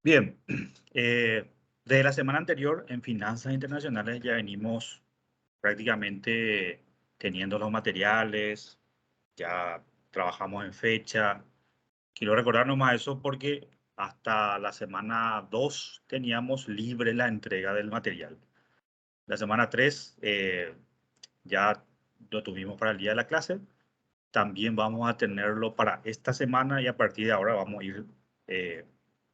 Bien, desde la semana anterior en finanzas internacionales ya venimos prácticamente teniendo los materiales, ya trabajamos en fecha. Quiero recordar nomás eso porque hasta la semana 2 teníamos libre la entrega del material. La semana 3 ya lo tuvimos para el día de la clase. También vamos a tenerlo para esta semana y a partir de ahora vamos a ir eh,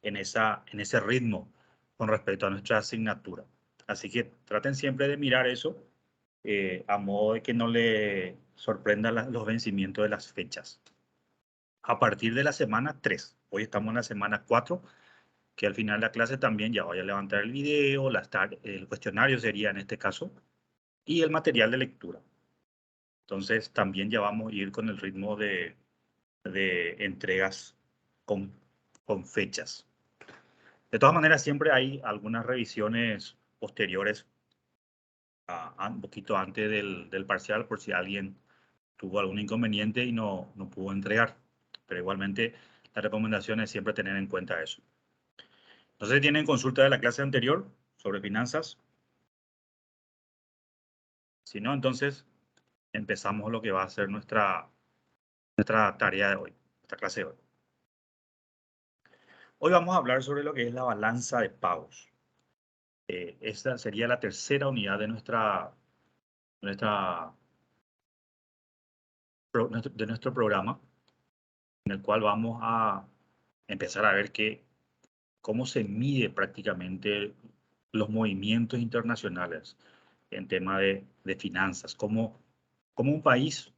en ese ritmo con respecto a nuestra asignatura. Así que traten siempre de mirar eso a modo de que no le sorprendan los vencimientos de las fechas. A partir de la semana 3, hoy estamos en la semana 4, que al final de la clase también ya voy a levantar el video, el cuestionario sería en este caso, y el material de lectura. Entonces también ya vamos a ir con el ritmo de entregas con, con fechas. De todas maneras, siempre hay algunas revisiones posteriores un poquito antes del parcial por si alguien tuvo algún inconveniente y no pudo entregar. Pero igualmente, la recomendación es siempre tener en cuenta eso. Entonces, ¿tienen consulta de la clase anterior sobre finanzas? Si no, entonces empezamos lo que va a ser nuestra tarea de hoy, nuestra clase de hoy. Hoy vamos a hablar sobre lo que es la balanza de pagos. Esta sería la tercera unidad nuestra, de nuestro programa, en el cual vamos a empezar a ver cómo se mide prácticamente los movimientos internacionales en tema de finanzas, cómo un país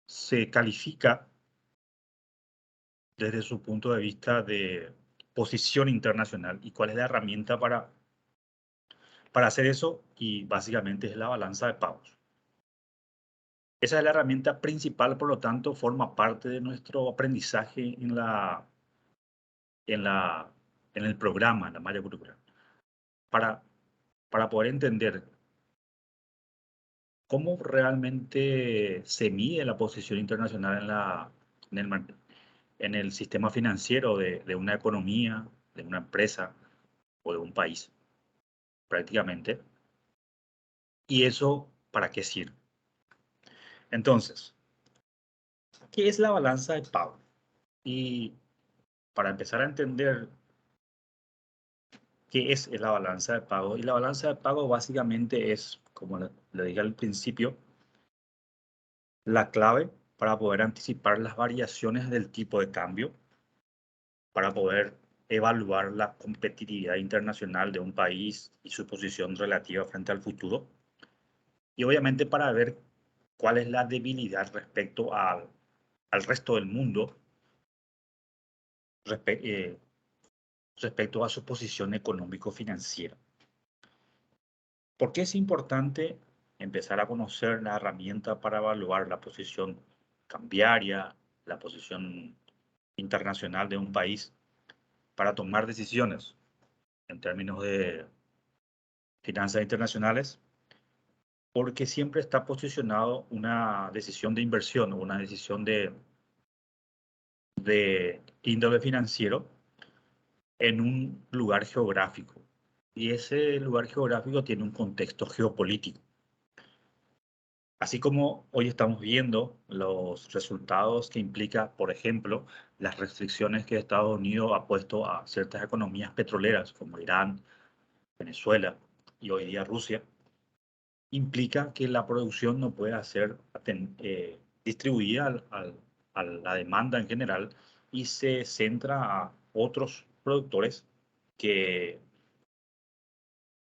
se califica desde su punto de vista de posición internacional y cuál es la herramienta para hacer eso, y básicamente es la balanza de pagos. Esa es la herramienta principal, por lo tanto, forma parte de nuestro aprendizaje en la, en el programa, en la malla curricular, para, para poder entender cómo realmente se mide la posición internacional en el sistema financiero de una economía, de una empresa o de un país, prácticamente. ¿Y eso para qué sirve? Entonces, ¿qué es la balanza de pago? Y para empezar a entender qué es la balanza de pago. Y la balanza de pago básicamente es, como le dije al principio, la clave para poder anticipar las variaciones del tipo de cambio, para poder evaluar la competitividad internacional de un país y su posición relativa frente al futuro. Y obviamente para ver cuál es la debilidad respecto al resto del mundo, respe- eh, respecto a su posición económico-financiera. ¿Por qué es importante empezar a conocer la herramienta para evaluar la posición cambiaria, la posición internacional de un país para tomar decisiones en términos de finanzas internacionales? Porque siempre está posicionado una decisión de inversión o una decisión de índole financiero en un lugar geográfico. Y ese lugar geográfico tiene un contexto geopolítico. Así como hoy estamos viendo los resultados que implica, por ejemplo, las restricciones que Estados Unidos ha puesto a ciertas economías petroleras como Irán, Venezuela y hoy día Rusia, implica que la producción no puede ser distribuida a la demanda en general y se centra a otros productores que,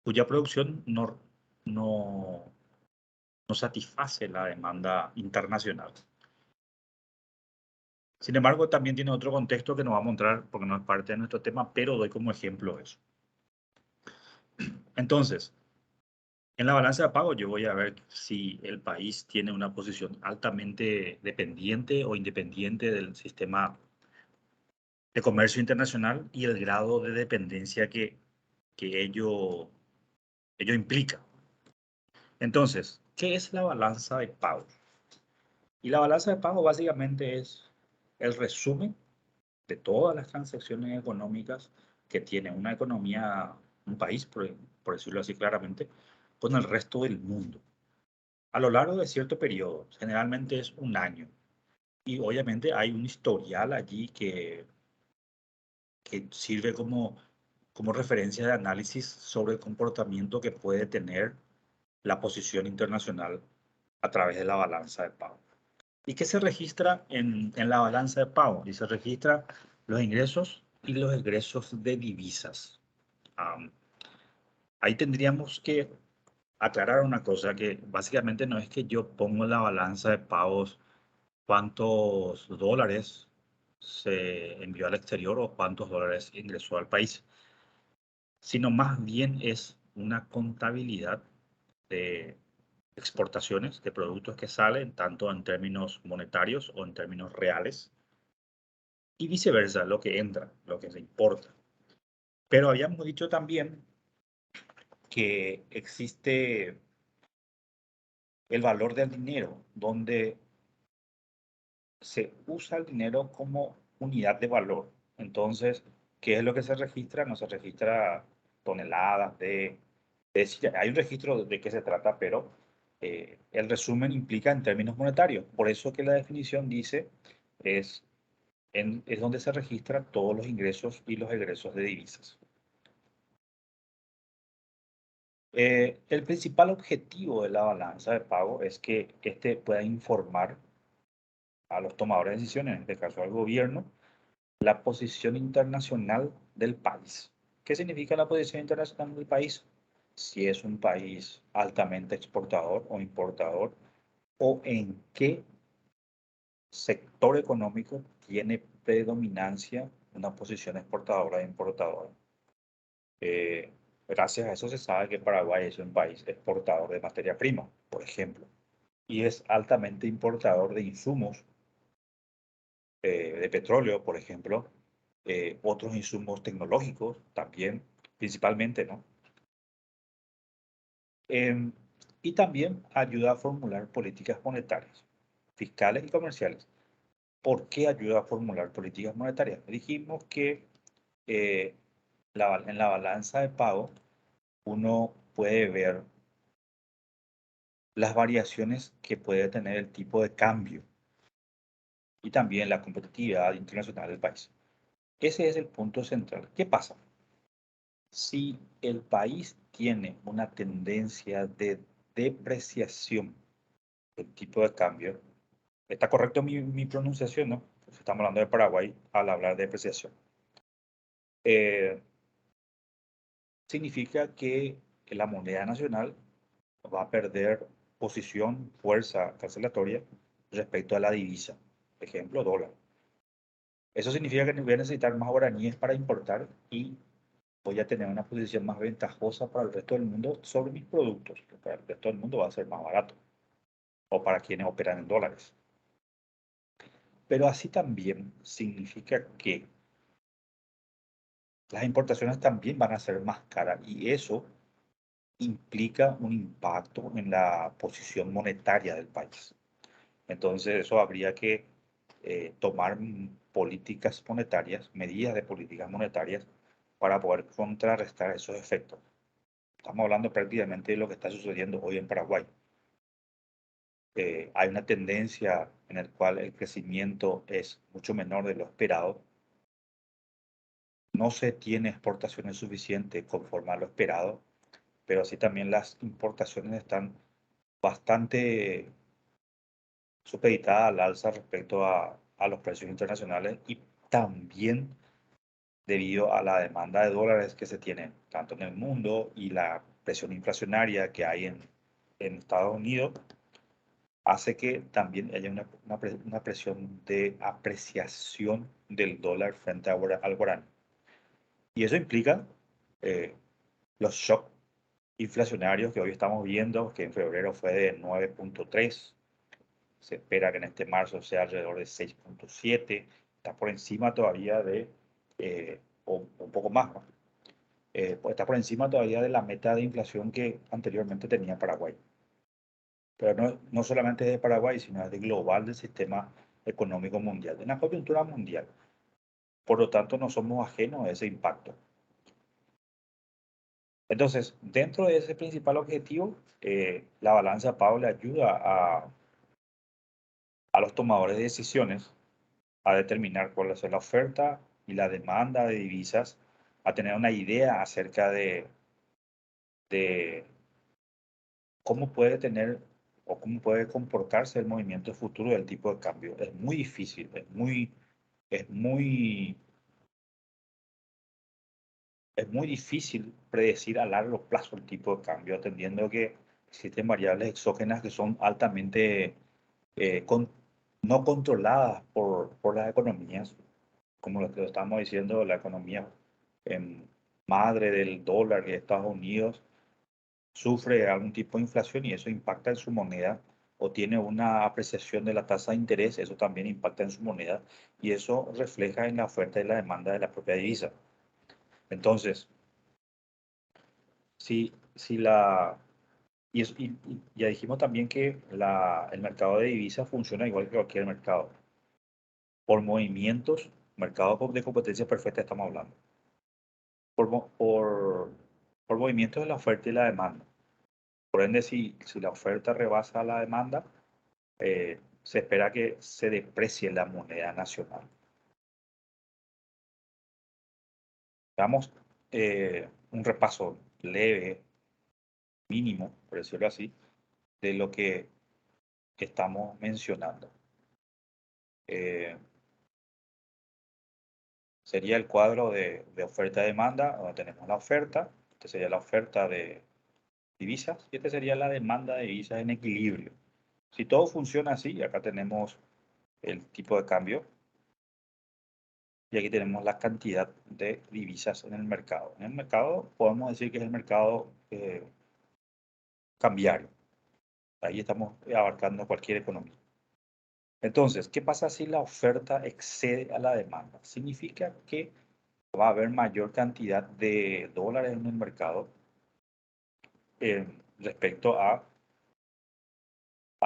cuya producción no, no satisface la demanda internacional. Sin embargo, también tiene otro contexto que no vamos a entrar porque no es parte de nuestro tema, pero doy como ejemplo eso. Entonces, en la balanza de pago yo voy a ver si el país tiene una posición altamente dependiente o independiente del sistema de comercio internacional y el grado de dependencia que ello implica. Entonces, ¿qué es la balanza de pago? Y la balanza de pago básicamente es el resumen de todas las transacciones económicas que tiene una economía, un país, por decirlo así claramente, con el resto del mundo, a lo largo de cierto periodo, generalmente es un año. Y obviamente hay un historial allí que sirve como referencia de análisis sobre el comportamiento que puede tener la posición internacional a través de la balanza de pago. ¿Y qué se registra en la balanza de pago? Y se registra los ingresos y los egresos de divisas. Am, Ahí tendríamos que aclarar una cosa, que básicamente no es que yo pongo en la balanza de pagos cuántos dólares se envió al exterior o cuántos dólares ingresó al país, sino más bien es una contabilidad de exportaciones de productos que salen, tanto en términos monetarios o en términos reales, y viceversa, lo que entra, lo que se importa. Pero habíamos dicho también que existe el valor del dinero, donde se usa el dinero como unidad de valor. Entonces, ¿qué es lo que se registra? No se registra toneladas de hay un registro de qué se trata, pero el resumen implica en términos monetarios. Por eso que la definición dice es, es donde se registran todos los ingresos y los egresos de divisas. El principal objetivo de la balanza de pago es que este pueda informar a los tomadores de decisiones, en este caso al gobierno, la posición internacional del país. ¿Qué significa la posición internacional del país? Si es un país altamente exportador o importador, o en qué sector económico tiene predominancia una posición exportadora e importadora. Gracias a eso se sabe que Paraguay es un país exportador de materia prima, por ejemplo, y es altamente importador de insumos, de petróleo, por ejemplo, otros insumos tecnológicos también, principalmente, ¿no? Em, y también ayuda a formular políticas monetarias, fiscales y comerciales. ¿Por qué ayuda a formular políticas monetarias? Dijimos que eh, en la balanza de pago uno puede ver las variaciones que puede tener el tipo de cambio y también la competitividad internacional del país. Ese es el punto central. ¿Qué pasa? Si el país tiene una tendencia de depreciación del tipo de cambio, está correcto mi pronunciación, ¿no? Estamos hablando de Paraguay al hablar de depreciación. Eh, Significa que la moneda nacional va a perder posición, fuerza cancelatoria respecto a la divisa, ejemplo, dólar. Eso significa que voy a necesitar más guaraníes para importar y voy a tener una posición más ventajosa para el resto del mundo sobre mis productos, que para el resto del mundo va a ser más barato, o para quienes operan en dólares. Pero así también significa que las importaciones también van a ser más caras y eso implica un impacto en la posición monetaria del país. Entonces, eso habría que tomar políticas monetarias, medidas de políticas monetarias para poder contrarrestar esos efectos. Estamos hablando prácticamente de lo que está sucediendo hoy en Paraguay. Hay una tendencia en la cual el crecimiento es mucho menor de lo esperado. No se tiene exportaciones suficientes conforme a lo esperado, pero así también las importaciones están bastante supeditadas al alza respecto a los precios internacionales y también debido a la demanda de dólares que se tiene tanto en el mundo y la presión inflacionaria que hay en Estados Unidos, hace que también haya una presión de apreciación del dólar frente al guaraní. Y eso implica eh, los shocks inflacionarios que hoy estamos viendo, que en febrero fue de 9,3, se espera que en este marzo sea alrededor de 6,7, está por encima todavía o un poco más, ¿no? Pues está por encima todavía de la meta de inflación que anteriormente tenía Paraguay. Pero no solamente es de Paraguay, sino es de global del sistema económico mundial, de una coyuntura mundial. Por lo tanto, no somos ajenos a ese impacto. Entonces, dentro de ese principal objetivo, la balanza de pago le ayuda a los tomadores de decisiones a determinar cuál es la oferta y la demanda de divisas, a tener una idea acerca de cómo puede tener o cómo puede comportarse el movimiento futuro del tipo de cambio. Es muy difícil, es muy, es muy difícil predecir a largo plazo el tipo de cambio, atendiendo que existen variables exógenas que son altamente no controladas por las economías, como lo que estamos diciendo, la economía madre del dólar de Estados Unidos sufre algún tipo de inflación y eso impacta en su moneda, o tiene una apreciación de la tasa de interés, eso también impacta en su moneda y eso refleja en la oferta y la demanda de la propia divisa. Entonces, si la... y ya dijimos también que el mercado de divisas funciona igual que cualquier mercado. Por movimientos, mercado de competencia perfecta estamos hablando. Por movimientos de la oferta y la demanda. Por ende, si la oferta rebasa la demanda, se espera que se deprecie la moneda nacional. Damos un repaso leve, mínimo, por decirlo así, de lo que estamos mencionando. Eh, Sería el cuadro de oferta-demanda, donde tenemos la oferta, este sería la oferta de divisas y este sería la demanda de divisas en equilibrio. Si todo funciona así, acá tenemos el tipo de cambio y aquí tenemos la cantidad de divisas en el mercado. En el mercado podemos decir que es el mercado cambiario. Ahí estamos abarcando cualquier economía. Entonces, ¿qué pasa si la oferta excede a la demanda? Significa que va a haber mayor cantidad de dólares en el mercado respecto a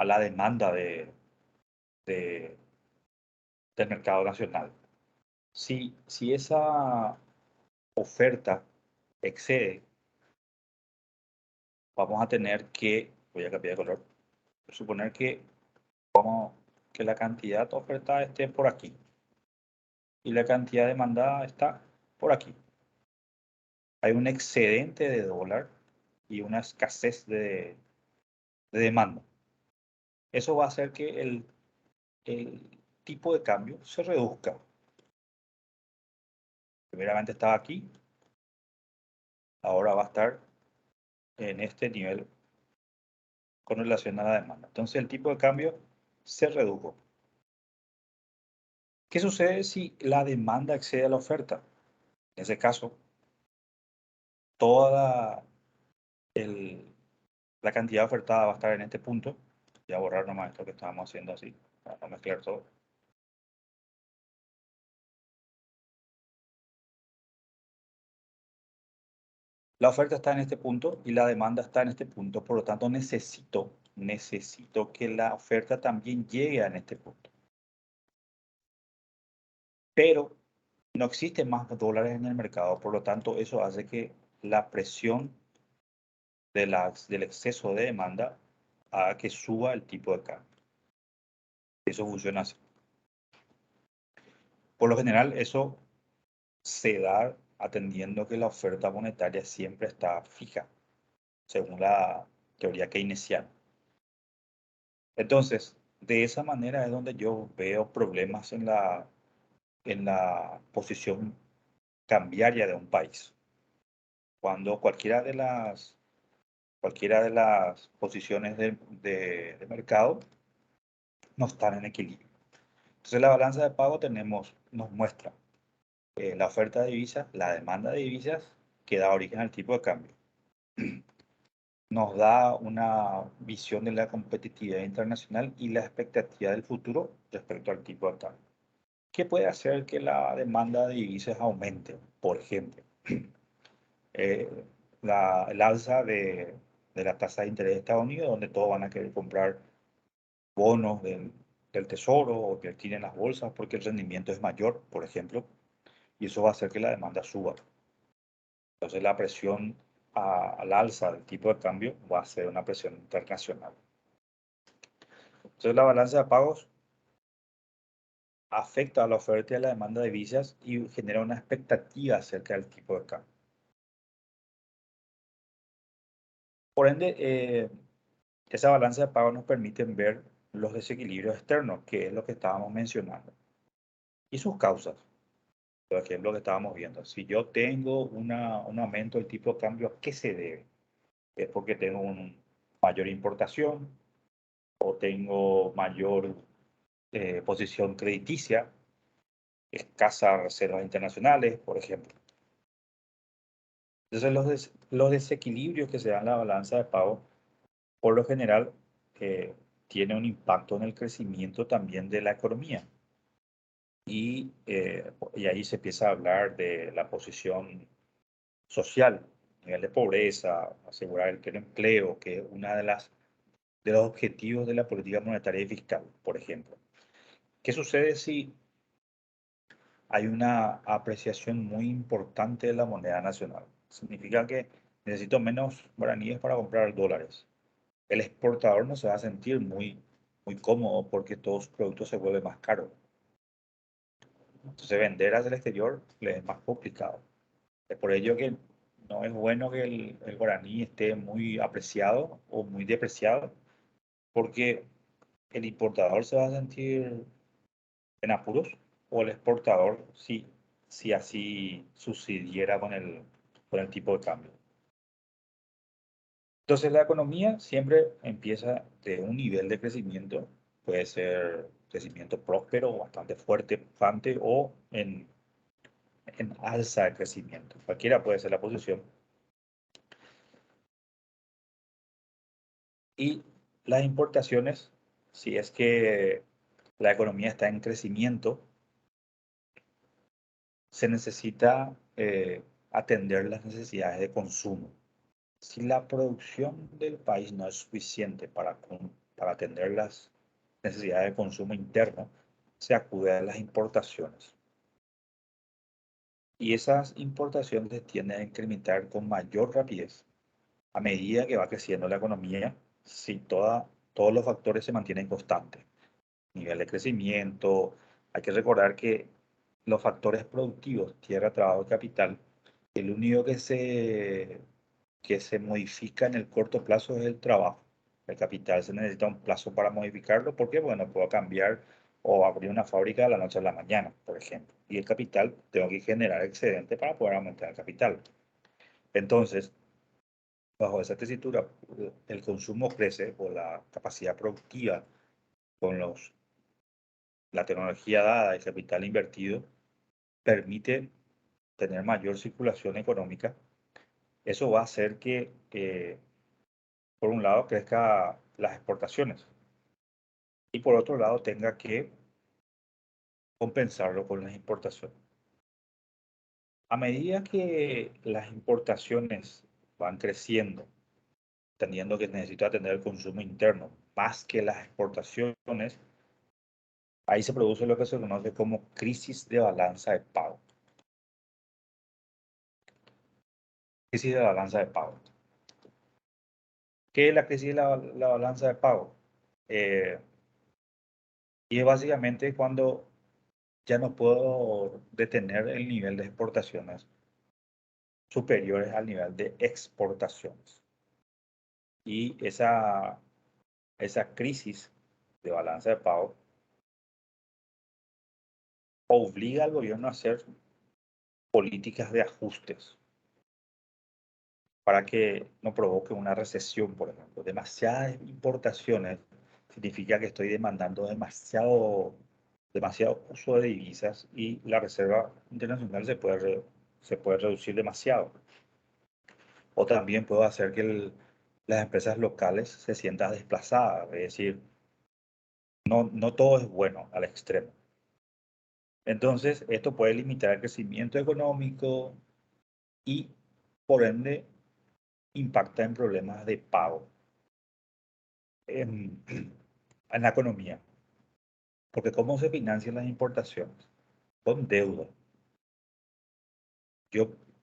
la demanda de- del mercado nacional. Si esa oferta excede, vamos a tener que, voy a cambiar de color, suponer que la cantidad ofertada esté por aquí y la cantidad demandada está por aquí. Hay un excedente de dólar y una escasez de demanda. Eso va a hacer que el tipo de cambio se reduzca. Primeramente estaba aquí, ahora va a estar en este nivel con relación a la demanda. Entonces el tipo de cambio se redujo. ¿Qué sucede si la demanda excede a la oferta? En ese caso, toda la cantidad ofertada va a estar en este punto. Voy a borrar nomás esto que estábamos haciendo así, para no mezclar todo. La oferta está en este punto y la demanda está en este punto, por lo tanto necesito que la oferta también llegue a este punto. Pero no existen más dólares en el mercado, por lo tanto eso hace que la presión del exceso de demanda haga que suba el tipo de cambio. Eso funciona así. Por lo general, eso se da atendiendo que la oferta monetaria siempre está fija, según la teoría keynesiana. Entonces, de esa manera es donde yo veo problemas en la posición cambiaria de un país. Cuando cualquiera de las posiciones de mercado no están en equilibrio. Entonces, la balanza de pago nos muestra la oferta de divisas, la demanda de divisas que da origen al tipo de cambio. Nos da una visión de la competitividad internacional y la expectativa del futuro respecto al tipo de cambio. ¿Qué puede hacer que la demanda de divisas aumente? Por ejemplo, eh, el alza de la tasa de interés de Estados Unidos, donde todos van a querer comprar bonos del tesoro o invertir en las bolsas porque el rendimiento es mayor, por ejemplo. y eso va a hacer que la demanda suba. Entonces la presión al alza del tipo de cambio va a ser una presión internacional. Entonces la balanza de pagos afecta a la oferta y a la demanda de divisas y genera una expectativa acerca del tipo de cambio. Por ende, esa balanza de pagos nos permite ver los desequilibrios externos, que es lo que estábamos mencionando, y sus causas. Por ejemplo, que estábamos viendo. Si yo tengo un aumento del tipo de cambio, ¿a qué se debe? ¿Es porque tengo una mayor importación o tengo mayor posición crediticia, escasas reservas internacionales, por ejemplo? Entonces, los desequilibrios que se dan en la balanza de pago, por lo general, eh, tiene un impacto en el crecimiento también de la economía. Y ahí se empieza a hablar de la posición social, nivel de pobreza, asegurar el empleo, que es una de los objetivos de la política monetaria y fiscal, por ejemplo. ¿Qué sucede si hay una apreciación muy importante de la moneda nacional? Significa que necesito menos guaraníes para comprar dólares. El exportador no se va a sentir muy cómodo porque todos sus productos se vuelven más caros. Entonces vender hacia el exterior le es más complicado. Es por ello que no es bueno que el guaraní esté muy apreciado o muy depreciado, porque el importador se va a sentir en apuros o el exportador si así sucediera con el tipo de cambio. Entonces la economía siempre empieza de un nivel de crecimiento, puede ser crecimiento próspero, bastante fuerte, pujante o en alza de crecimiento. Cualquiera puede ser la posición. Y las importaciones, si es que la economía está en crecimiento, se necesita atender las necesidades de consumo. Si la producción del país no es suficiente para atender las necesidades de consumo interno, se acude a las importaciones. Y esas importaciones tienden a incrementar con mayor rapidez a medida que va creciendo la economía, si todos los factores se mantienen constantes. Nivel de crecimiento, hay que recordar que los factores productivos, tierra, trabajo y capital, el único que se modifica en el corto plazo es el trabajo. El capital se necesita un plazo para modificarlo porque, bueno, puedo cambiar o abrir una fábrica de la noche a la mañana, por ejemplo. Y el capital, tengo que generar excedente para poder aumentar el capital. Entonces, bajo esa tesitura, el consumo crece o la capacidad productiva con la tecnología dada, el capital invertido, permite tener mayor circulación económica. Eso va a hacer que, por un lado, crezca las exportaciones y por otro lado, tenga que compensarlo con las importaciones. A medida que las importaciones van creciendo, teniendo que necesitar atender el consumo interno más que las exportaciones, ahí se produce lo que se conoce como crisis de balanza de pago. Crisis de balanza de pago. ¿Qué es la crisis de la balanza de pago? Eh, y es básicamente cuando ya no puedo detener el nivel de exportaciones superiores al nivel de exportaciones. Y esa crisis de balanza de pago obliga al gobierno a hacer políticas de ajustes para que no provoque una recesión, por ejemplo. Demasiadas importaciones significa que estoy demandando demasiado uso de divisas y la reserva internacional se puede reducir demasiado. O también puedo hacer que las empresas locales se sientan desplazadas, es decir, no todo es bueno al extremo. Entonces, esto puede limitar el crecimiento económico y, por ende, impacta en problemas de pago en, en la economía. Porque ¿cómo se financian las importaciones? Con deuda.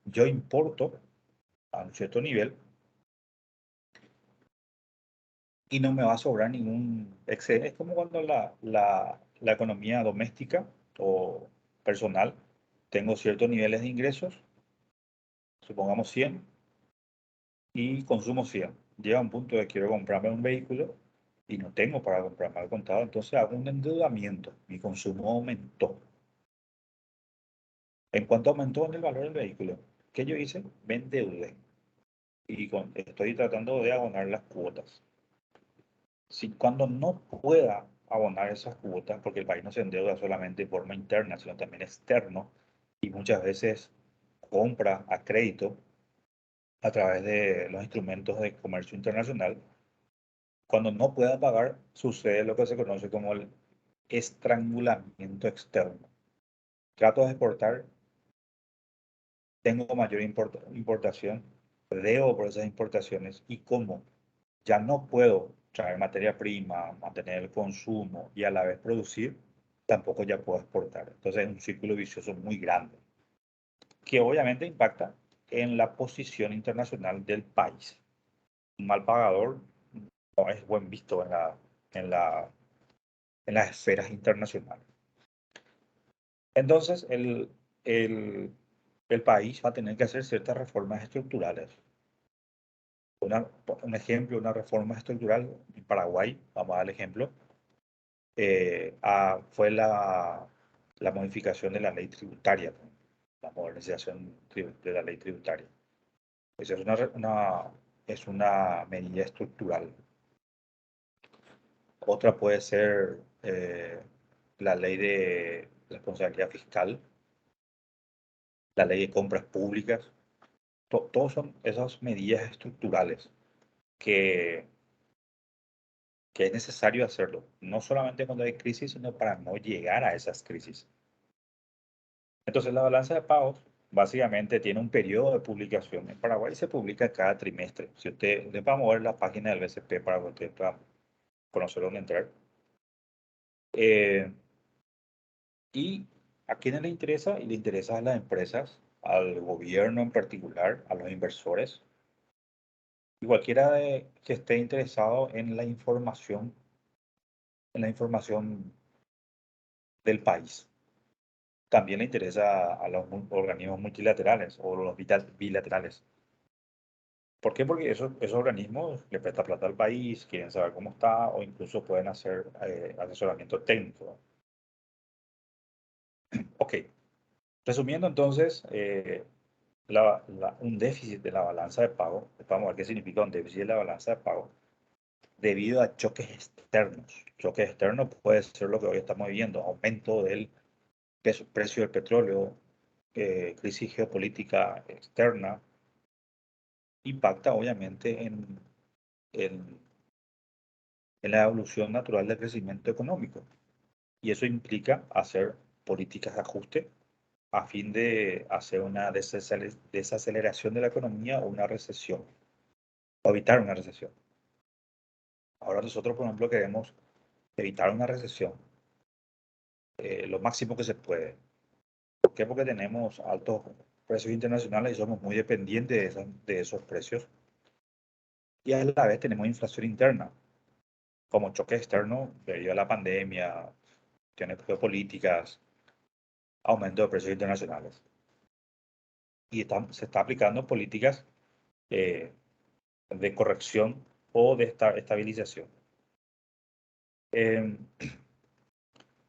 yo importo a un cierto nivel y no me va a sobrar ningún excedente. Es como cuando la economía doméstica o personal, tengo ciertos niveles de ingresos, supongamos 100, y consumo 100. Llega un punto de quiero comprarme un vehículo y no tengo para comprarme al contado, entonces hago un endeudamiento, mi consumo aumentó. En cuanto aumentó en el valor del vehículo, ¿qué yo hice? Me endeudé y estoy tratando de abonar las cuotas. Si cuando no pueda abonar esas cuotas, porque el país no se endeuda solamente de forma interna, sino también externo, y muchas veces compra a crédito a través de los instrumentos de comercio internacional, cuando no pueda pagar, sucede lo que se conoce como el estrangulamiento externo. Trato de exportar, tengo mayor importación, debo por esas importaciones y como ya no puedo traer materia prima, mantener el consumo y a la vez producir, tampoco ya puedo exportar. Entonces es un círculo vicioso muy grande, que obviamente impacta en la posición internacional del país. Un mal pagador no es buen visto en la, en las esferas internacionales. Entonces el, el país va a tener que hacer ciertas reformas estructurales. Un ejemplo, una reforma estructural en Paraguay, vamos a dar el ejemplo, fue la modificación de la ley tributaria, la modernización de la ley tributaria. Esa es una medida estructural. Otra puede ser la ley de responsabilidad fiscal, la ley de compras públicas. Todos son esas medidas estructurales que, que es necesario hacerlo, no solamente cuando hay crisis, sino para no llegar a esas crisis. Entonces, la balanza de pagos básicamente tiene un periodo de publicación. En Paraguay se publica cada trimestre. Si usted le va a mover la página del BCP para que usted pueda conocer dónde entrar. Eh, y a quiénes le interesa, y le interesa a las empresas, al gobierno en particular, a los inversores, y cualquiera que esté interesado en la información del país. También le interesa a los organismos multilaterales o los bilaterales. ¿Por qué? Porque esos organismos le prestan plata al país, quieren saber cómo está o incluso pueden hacer asesoramiento técnico. Ok, resumiendo entonces, un déficit de la balanza de pago, vamos a ver qué significa un déficit de la balanza de pago, debido a choques externos. Choques externos puede ser lo que hoy estamos viviendo, aumento del precio del petróleo, crisis geopolítica externa, impacta obviamente en, en la evolución natural del crecimiento económico. Y eso implica hacer políticas de ajuste a fin de hacer una desaceleración de la economía o una recesión, o evitar una recesión. Ahora nosotros, por ejemplo, queremos evitar una recesión lo máximo que se puede. ¿Por qué? Porque tenemos altos precios internacionales y somos muy dependientes de esos precios. Y a la vez tenemos inflación interna, como choque externo debido a la pandemia, cuestiones geopolíticas, aumento de precios internacionales. Y se está aplicando políticas eh, de corrección o de estabilización. Eh,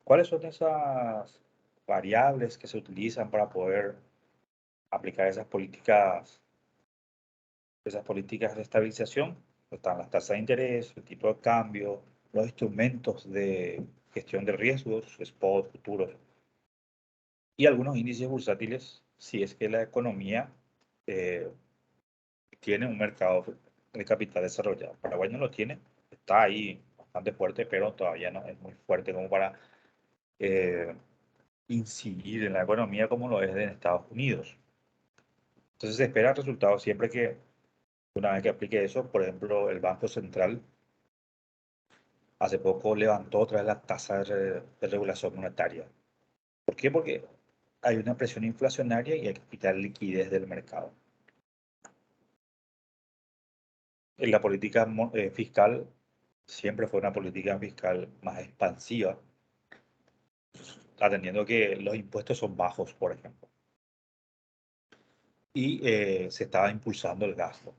¿Cuáles son esas variables que se utilizan para poder aplicar esas políticas de estabilización? Están las tasas de interés, el tipo de cambio, los instrumentos de gestión de riesgos, spot, futuros, y algunos índices bursátiles si es que la economía eh, tiene un mercado de capital desarrollado. Paraguay no lo tiene, está ahí bastante fuerte, pero todavía no es muy fuerte como para eh, incidir en la economía como lo es en Estados Unidos. Entonces se espera resultados siempre que, una vez que aplique eso, por ejemplo, el Banco Central hace poco levantó otra vez la tasa de regulación monetaria. ¿Por qué? Porque hay una presión inflacionaria y hay que quitar liquidez del mercado. La política fiscal siempre fue una política fiscal más expansiva, atendiendo que los impuestos son bajos, por ejemplo, y se estaba impulsando el gasto,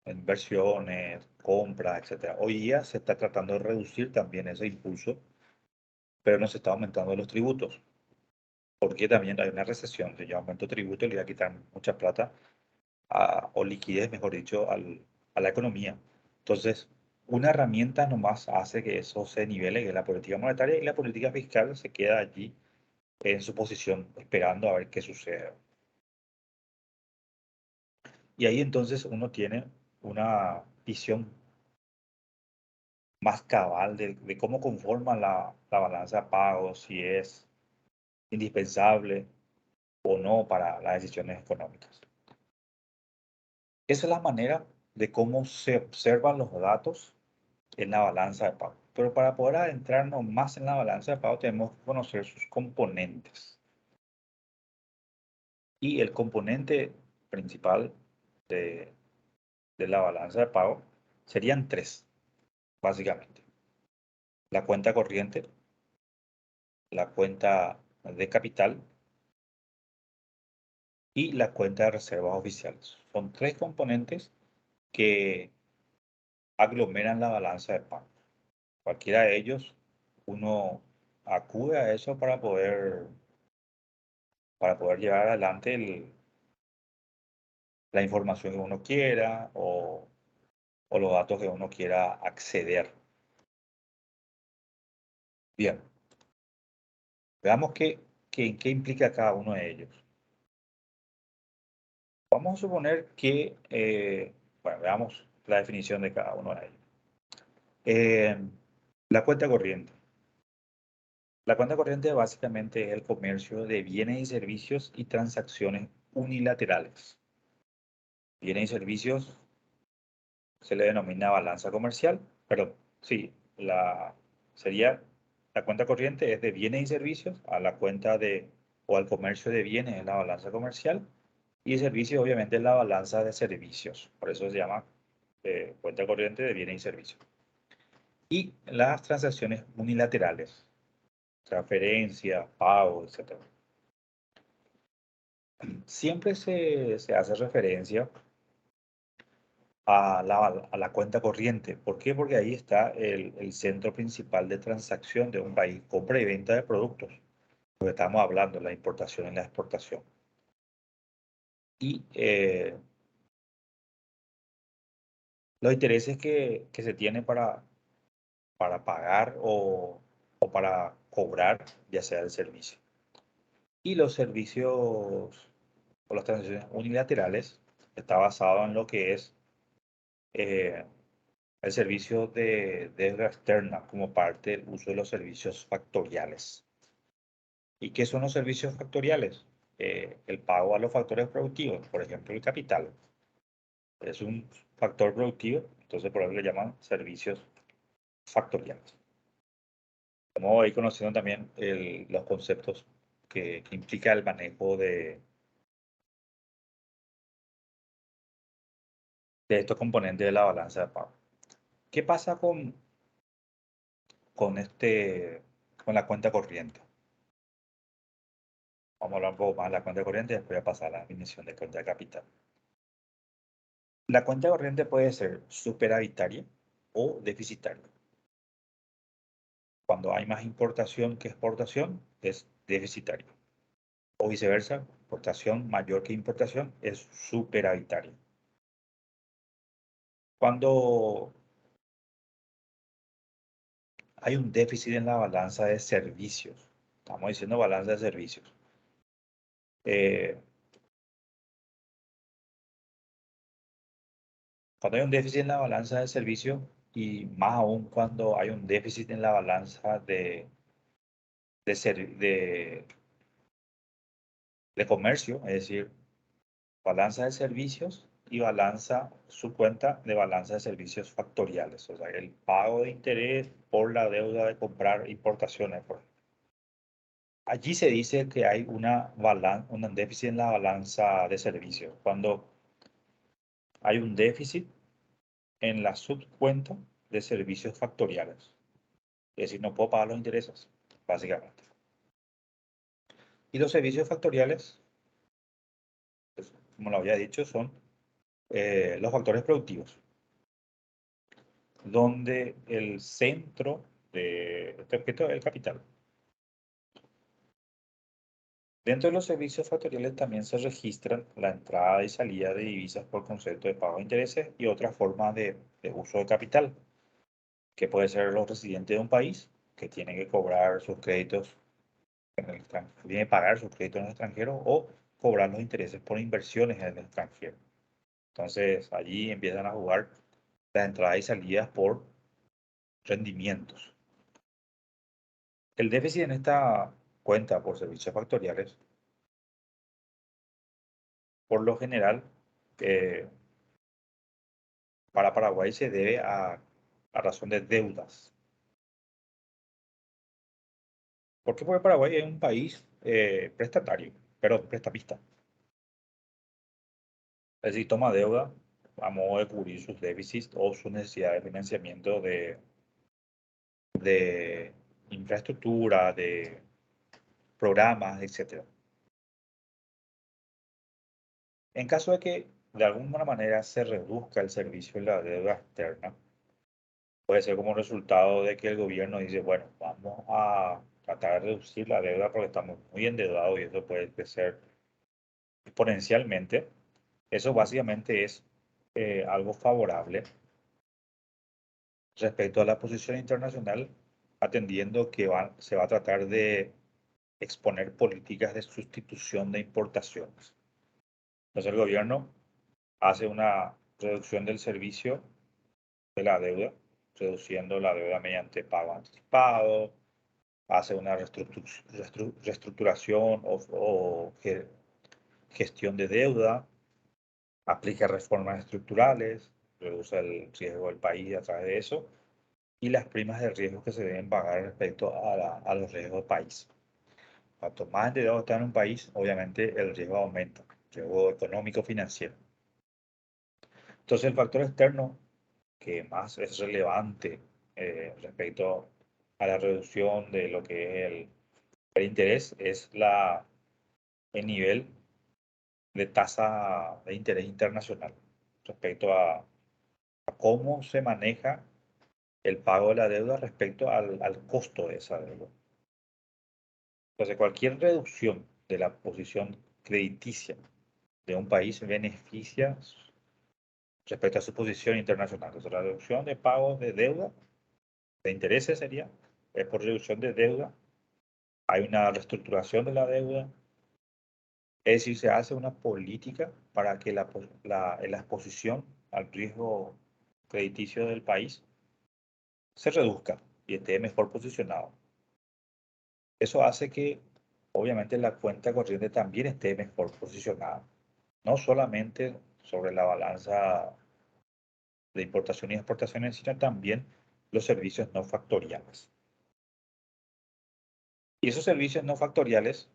inversiones, compras, etcétera. Hoy día se está tratando de reducir también ese impulso, pero no se está aumentando los tributos, porque también hay una recesión. Si yo aumento tributos, le voy a quitar mucha plata o liquidez, mejor dicho, a la economía. Entonces, una herramienta nomás hace que eso se nivele, que es la política monetaria, y la política fiscal se queda allí en su posición, esperando a ver qué sucede. Y ahí entonces uno tiene una visión más cabal de cómo conforma la balanza de pagos, si es indispensable o no para las decisiones económicas. Esa es la manera de cómo se observan los datos en la balanza de pago. Pero para poder adentrarnos más en la balanza de pago tenemos que conocer sus componentes. Y el componente principal de la balanza de pago serían tres, básicamente. La cuenta corriente, la cuenta de capital y la cuenta de reservas oficiales. Son tres componentes que aglomeran la balanza de pago. Cualquiera de ellos, uno acude a eso para poder llevar adelante la información que uno quiera o los datos que uno quiera acceder. Bien, veamos qué implica cada uno de ellos. Vamos a suponer que, bueno, veamos la definición de cada uno de ellos. La cuenta corriente. La cuenta corriente básicamente es el comercio de bienes y servicios y transacciones unilaterales. Bienes y servicios se le denomina balanza comercial, pero sí, sería la cuenta corriente es de bienes y servicios, a la cuenta o al comercio de bienes es la balanza comercial, y servicios obviamente es la balanza de servicios, por eso se llama cuenta corriente de bienes y servicios. Y las transacciones unilaterales, transferencia, pago, etcétera. Siempre se hace referencia a la cuenta corriente. ¿Por qué? Porque ahí está el centro principal de transacción de un país, compra y venta de productos. Porque estamos hablando de la importación y la exportación. Y los intereses que se tienen para pagar o para cobrar, ya sea el servicio. Y los servicios o las transacciones unilaterales está basado en lo que es eh, el servicio de deuda externa como parte del uso de los servicios factoriales. ¿Y qué son los servicios factoriales? El pago a los factores productivos, por ejemplo, el capital. Es un factor productivo, entonces por eso le llaman servicios factoriales. Vamos a ir conociendo también los conceptos que implica el manejo de estos componentes de la balanza de pago. ¿Qué pasa con la cuenta corriente? Vamos a hablar un poco más de la cuenta corriente y después voy a pasar a la definición de cuenta de capital. La cuenta corriente puede ser superavitaria o deficitaria. Cuando hay más importación que exportación, es deficitaria. O viceversa, exportación mayor que importación es superavitaria. Cuando hay un déficit en la balanza de servicios, estamos diciendo balanza de servicios, eh, cuando hay un déficit en la balanza de servicios y más aún cuando hay un déficit en la balanza de comercio, es decir, balanza de servicios y su cuenta de balanza de servicios factoriales, o sea, el pago de interés por la deuda de comprar importaciones, por ejemplo. Allí se dice que hay un déficit en la balanza de servicios. Cuando hay un déficit en la subcuenta de servicios factoriales. Es decir, no puedo pagar los intereses, básicamente. Y los servicios factoriales, pues, como lo había dicho, son los factores productivos, donde el centro de este objeto es el capital. Dentro de los servicios factoriales también se registran la entrada y salida de divisas por concepto de pago de intereses y otras formas de uso de capital, que puede ser los residentes de un país que tienen que cobrar sus créditos en el extranjero, tienen que pagar sus créditos en el extranjero o cobrar los intereses por inversiones en el extranjero. Entonces allí empiezan a jugar las entradas y salidas por rendimientos. El déficit en esta cuenta por servicios factoriales, por lo general, eh, para Paraguay se debe a razón de deudas. ¿Por qué? Porque Paraguay es un país prestatario, pero prestamista. Es decir, toma deuda a modo de cubrir sus déficits o sus necesidades de financiamiento de infraestructura, de programas, etc. En caso de que de alguna manera se reduzca el servicio de la deuda externa, puede ser como resultado de que el gobierno dice, bueno, vamos a tratar de reducir la deuda porque estamos muy endeudados y eso puede crecer exponencialmente. Eso básicamente es algo favorable respecto a la posición internacional, atendiendo que se va a tratar de exponer políticas de sustitución de importaciones. Entonces el gobierno hace una reducción del servicio de la deuda, reduciendo la deuda mediante pago anticipado, hace una reestructuración o gestión de deuda, aplica reformas estructurales, reduce el riesgo del país a través de eso, y las primas de riesgo que se deben pagar respecto a los riesgos del país. Cuanto más endeudado está en un país, obviamente el riesgo aumenta, el riesgo económico financiero. Entonces el factor externo que más es relevante respecto a la reducción de lo que es el interés es el nivel de tasa de interés internacional respecto a cómo se maneja el pago de la deuda respecto al costo de esa deuda. Entonces, cualquier reducción de la posición crediticia de un país beneficia respecto a su posición internacional. Entonces, la reducción de pagos de deuda, de intereses sería, es por reducción de deuda. Hay una reestructuración de la deuda. Es decir, se hace una política para que la exposición al riesgo crediticio del país se reduzca y esté mejor posicionado. Eso hace que, obviamente, la cuenta corriente también esté mejor posicionada. No solamente sobre la balanza de importaciones y exportaciones, sino también los servicios no factoriales. Y esos servicios no factoriales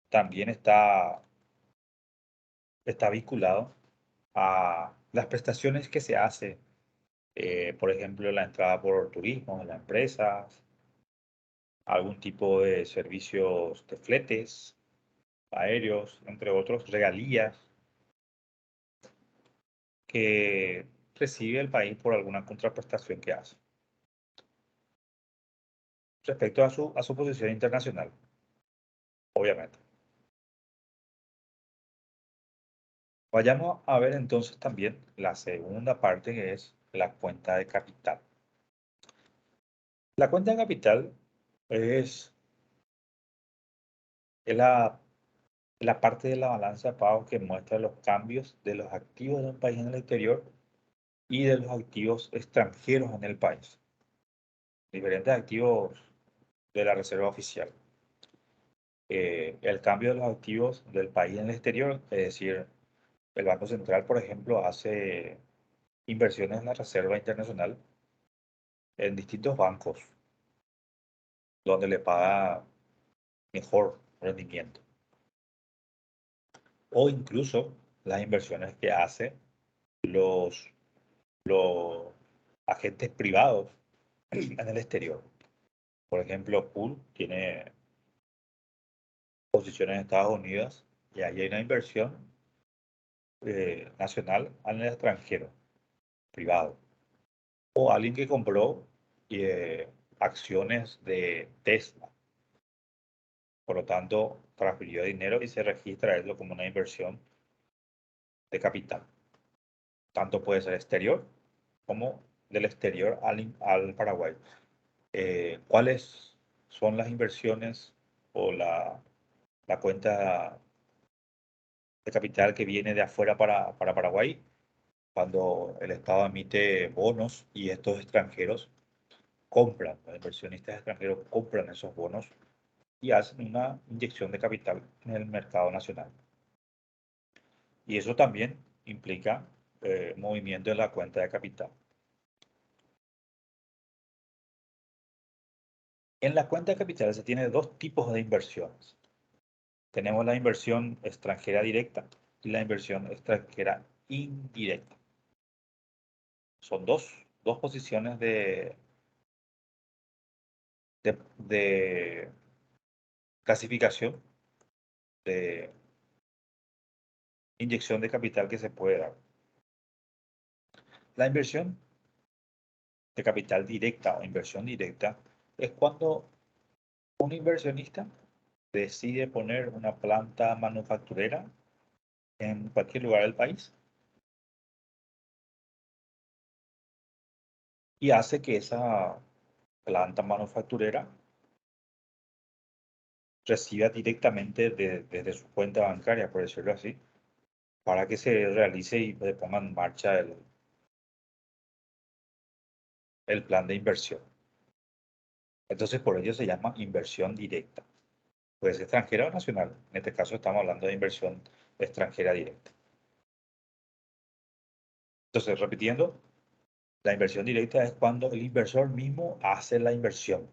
también está vinculado a las prestaciones que se hace, por ejemplo, la entrada por turismo en las empresas, algún tipo de servicios de fletes aéreos, entre otros, regalías que recibe el país por alguna contraprestación que hace respecto a su posición internacional, obviamente. Vayamos a ver entonces también la segunda parte que es la cuenta de capital. La cuenta de capital es, es la parte de la balanza de pagos que muestra los cambios de los activos de un país en el exterior y de los activos extranjeros en el país. Diferentes activos de la Reserva Oficial. El cambio de los activos del país en el exterior, es decir, el Banco Central, por ejemplo, hace inversiones en la Reserva Internacional en distintos bancos, donde le paga mejor rendimiento. O incluso las inversiones que hacen los, los agentes privados en el exterior. Por ejemplo, Pool tiene posiciones en Estados Unidos y ahí hay una inversión nacional en el extranjero, privado. O alguien que compró acciones de Tesla. Por lo tanto, transfirió dinero y se registra eso como una inversión de capital. Tanto puede ser exterior como del exterior al Paraguay. ¿Cuáles son las inversiones o la cuenta de capital que viene de afuera para Paraguay? Cuando el Estado emite bonos y estos extranjeros compran, los inversionistas extranjeros compran esos bonos y hacen una inyección de capital en el mercado nacional. Y eso también implica movimiento en la cuenta de capital. En la cuenta de capital se tiene dos tipos de inversiones. Tenemos la inversión extranjera directa y la inversión extranjera indirecta. Son dos posiciones de clasificación de inyección de capital que se puede dar. La inversión de capital directa o inversión directa es cuando un inversionista decide poner una planta manufacturera en cualquier lugar del país y hace que esa planta manufacturera reciba directamente desde su cuenta bancaria, por decirlo así, para que se realice y se ponga en marcha el plan de inversión. Entonces, por ello se llama inversión directa. Puede ser extranjera o nacional. En este caso estamos hablando de inversión extranjera directa. Entonces, repitiendo, la inversión directa es cuando el inversor mismo hace la inversión.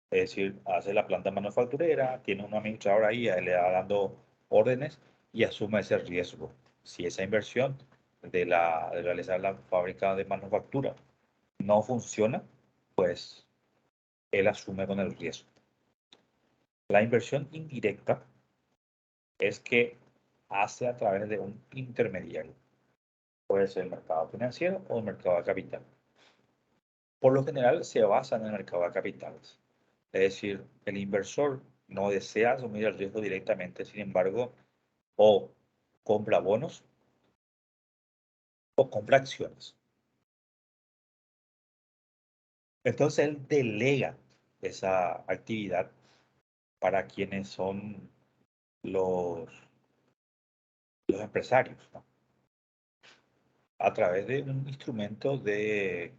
Es decir, hace la planta manufacturera, tiene un administrador ahí, le va dando órdenes y asume ese riesgo. Si esa inversión de realizar la fábrica de manufactura no funciona, pues él asume con el riesgo. La inversión indirecta es que hace a través de un intermediario. Puede ser el mercado financiero o el mercado de capital. Por lo general se basa en el mercado de capitales. Es decir, el inversor no desea asumir el riesgo directamente, sin embargo, o compra bonos o compra acciones. Entonces él delega esa actividad para quienes son los, los empresarios, ¿no? A través de un instrumento de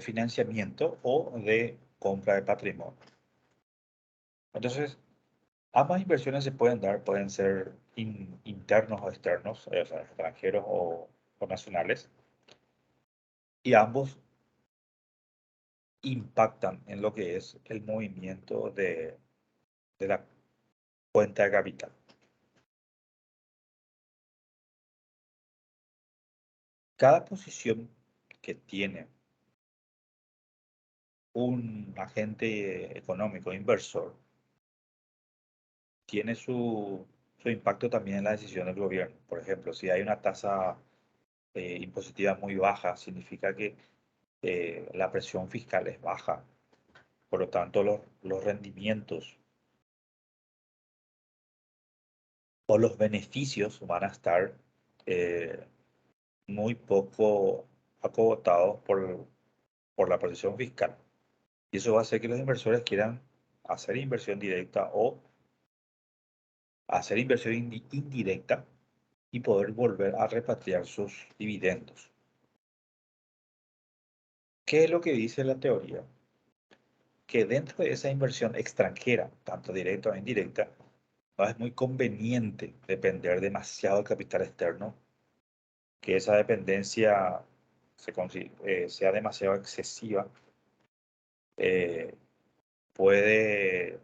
financiamiento o de compra de patrimonio. Entonces, ambas inversiones se pueden dar, pueden ser internos o externos, o sea, extranjeros o nacionales, y ambos impactan en lo que es el movimiento de la cuenta de capital. Cada posición que tiene un agente económico inversor tiene su impacto también en la decisión del gobierno. Por ejemplo, si hay una tasa impositiva muy baja, significa que la presión fiscal es baja. Por lo tanto, los rendimientos o los beneficios van a estar eh, muy poco acogotados por la presión fiscal. Y eso va a hacer que los inversores quieran hacer inversión directa o hacer inversión indirecta y poder volver a repatriar sus dividendos. ¿Qué es lo que dice la teoría? Que dentro de esa inversión extranjera, tanto directa o indirecta, no es muy conveniente depender demasiado del capital externo, que esa dependencia sea demasiado excesiva, eh, puede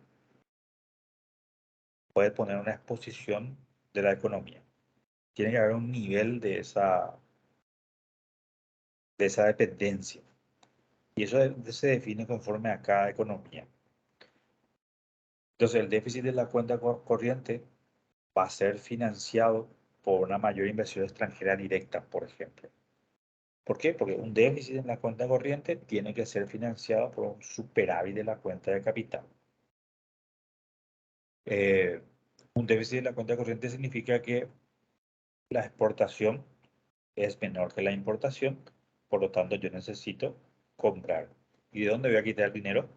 puede poner una exposición de la economía. Tiene que haber un nivel de esa dependencia. Y eso se define conforme a cada economía. Entonces, el déficit de la cuenta corriente va a ser financiado por una mayor inversión extranjera directa, por ejemplo. ¿Por qué? Porque un déficit en la cuenta corriente tiene que ser financiado por un superávit de la cuenta de capital. Eh, un déficit de la cuenta corriente significa que la exportación es menor que la importación, por lo tanto yo necesito comprar. ¿Y de dónde voy a quitar el dinero?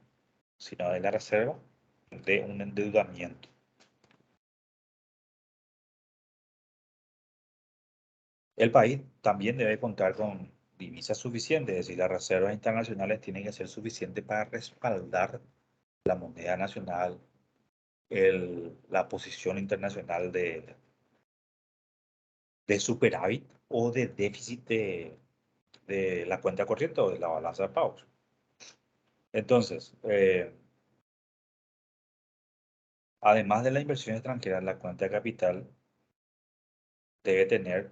Sino de la reserva de un endeudamiento. El país también debe contar con divisas suficientes, es decir, las reservas internacionales tienen que ser suficientes para respaldar la moneda nacional, la posición internacional de superávit o de déficit de la cuenta corriente o de la balanza de pagos. Entonces, además de la inversión extranjera, la cuenta de capital debe tener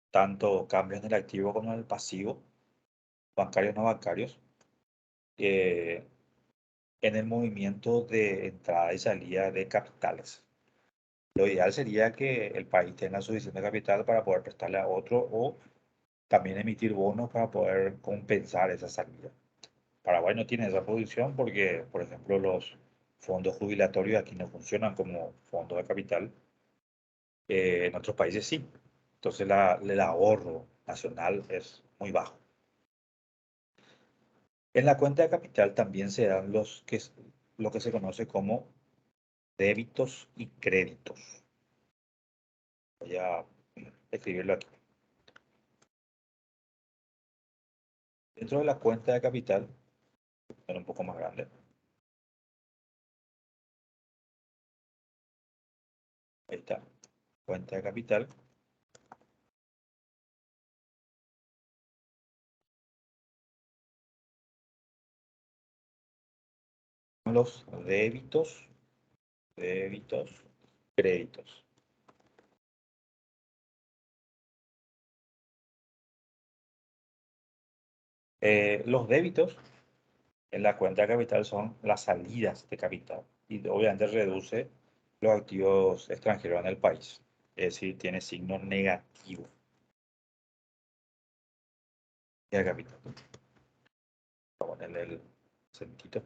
tanto cambios en el activo como en el pasivo, bancarios no bancarios, eh, en el movimiento de entrada y salida de capitales. Lo ideal sería que el país tenga suficiente capital para poder prestarle a otro o también emitir bonos para poder compensar esa salida. Paraguay no tiene esa posición porque, por ejemplo, los fondos jubilatorios aquí no funcionan como fondos de capital. En otros países sí. Entonces el ahorro nacional es muy bajo. En la cuenta de capital también se dan lo que se conoce como débitos y créditos. Voy a escribirlo aquí. Dentro de la cuenta de capital, era un poco más grande, ahí está, cuenta de capital, los débitos, créditos. Los débitos en la cuenta de capital son las salidas de capital y obviamente reduce los activos extranjeros en el país. Es decir, tiene signo negativo de capital. Voy a ponerle el centito.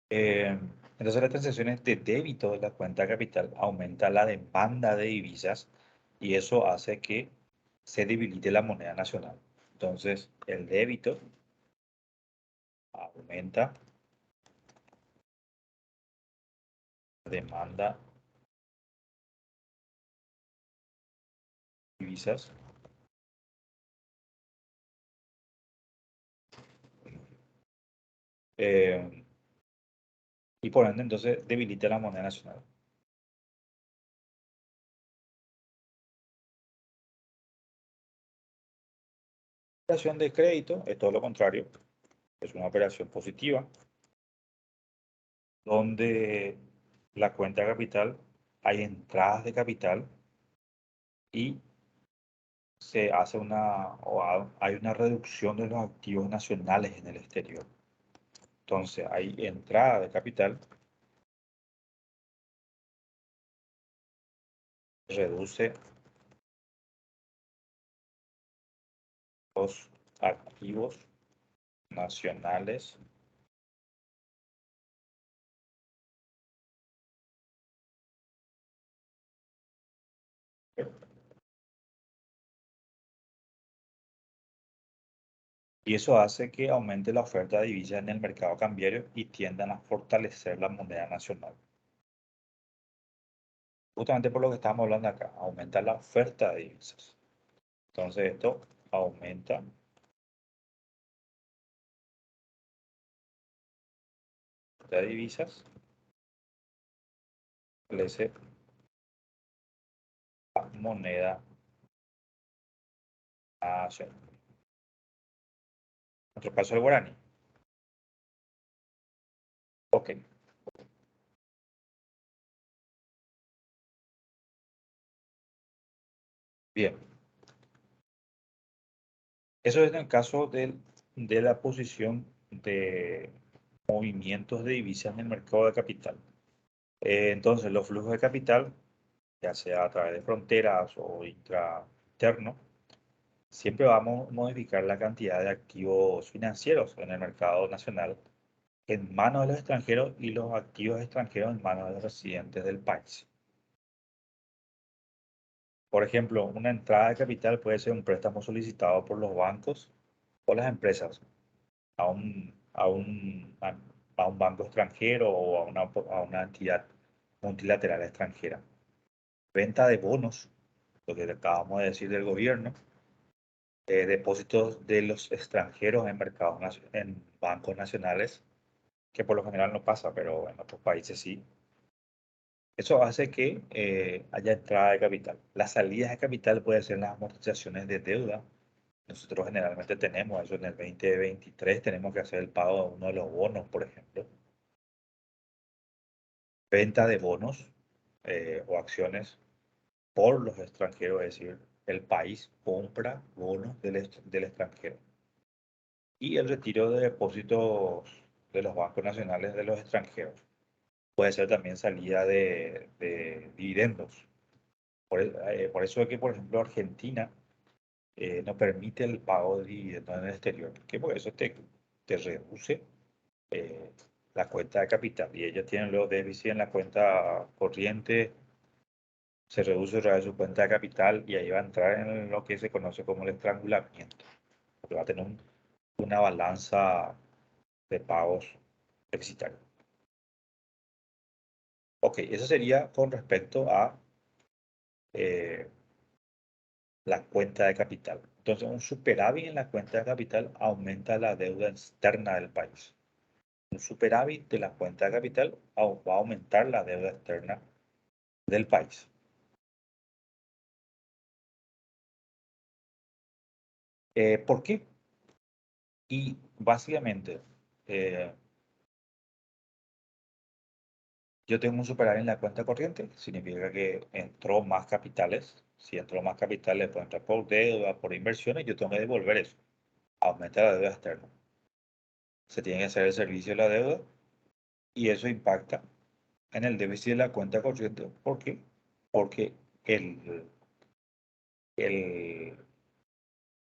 Entonces, las transacciones de débito de la cuenta de capital aumenta la demanda de divisas y eso hace que se debilite la moneda nacional. Entonces, el débito aumenta la demanda de divisas. eh, y por ende, entonces, debilita la moneda nacional. La operación de crédito es todo lo contrario, es una operación positiva, donde la cuenta de capital hay entradas de capital y se hace hay una reducción de los activos nacionales en el exterior. Entonces, hay entrada de capital, reduce los activos nacionales y eso hace que aumente la oferta de divisas en el mercado cambiario y tiendan a fortalecer la moneda nacional. Justamente por lo que estamos hablando acá, aumenta la oferta de divisas. Entonces, esto aumenta de divisas, fortalece la moneda nacional. En otro caso, el guaraní. Ok. Bien, eso es en el caso de la posición de movimientos de divisas en el mercado de capital. Entonces, los flujos de capital, ya sea a través de fronteras o intraterno, siempre vamos a modificar la cantidad de activos financieros en el mercado nacional en manos de los extranjeros y los activos extranjeros en manos de los residentes del país. Por ejemplo, una entrada de capital puede ser un préstamo solicitado por los bancos o las empresas a un banco extranjero o a una entidad multilateral extranjera. Venta de bonos, lo que acabamos de decir del gobierno, depósitos de los extranjeros en en bancos nacionales, que por lo general no pasa, pero en otros países sí. Eso hace que haya entrada de capital. Las salidas de capital pueden ser las amortizaciones de deuda. Nosotros generalmente tenemos eso en el 2023, tenemos que hacer el pago de uno de los bonos, por ejemplo. Venta de bonos o acciones por los extranjeros, es decir, el país compra bonos del extranjero. Y el retiro de depósitos de los bancos nacionales de los extranjeros. Puede ser también salida de dividendos. Por eso es que, por ejemplo, Argentina no permite el pago de dividendos en el exterior. ¿Por qué? Porque eso te reduce eh, la cuenta de capital. Y ellos tienen los déficits en la cuenta corriente, se reduce otra vez su cuenta de capital y ahí va a entrar en lo que se conoce como el estrangulamiento. Porque va a tener una balanza de pagos deficitaria. Ok, eso sería con respecto a eh, la cuenta de capital. Entonces, un superávit en la cuenta de capital aumenta la deuda externa del país. Un superávit de la cuenta de capital va a aumentar la deuda externa del país. ¿Por qué? Y básicamente, eh, yo tengo un superávit en la cuenta corriente, significa que entró más capitales. Si entró más capitales, puede entrar por deuda, por inversiones, yo tengo que devolver eso. Aumenta la deuda externa. Se tiene que hacer el servicio de la deuda y eso impacta en el déficit de la cuenta corriente. ¿Por qué? Porque el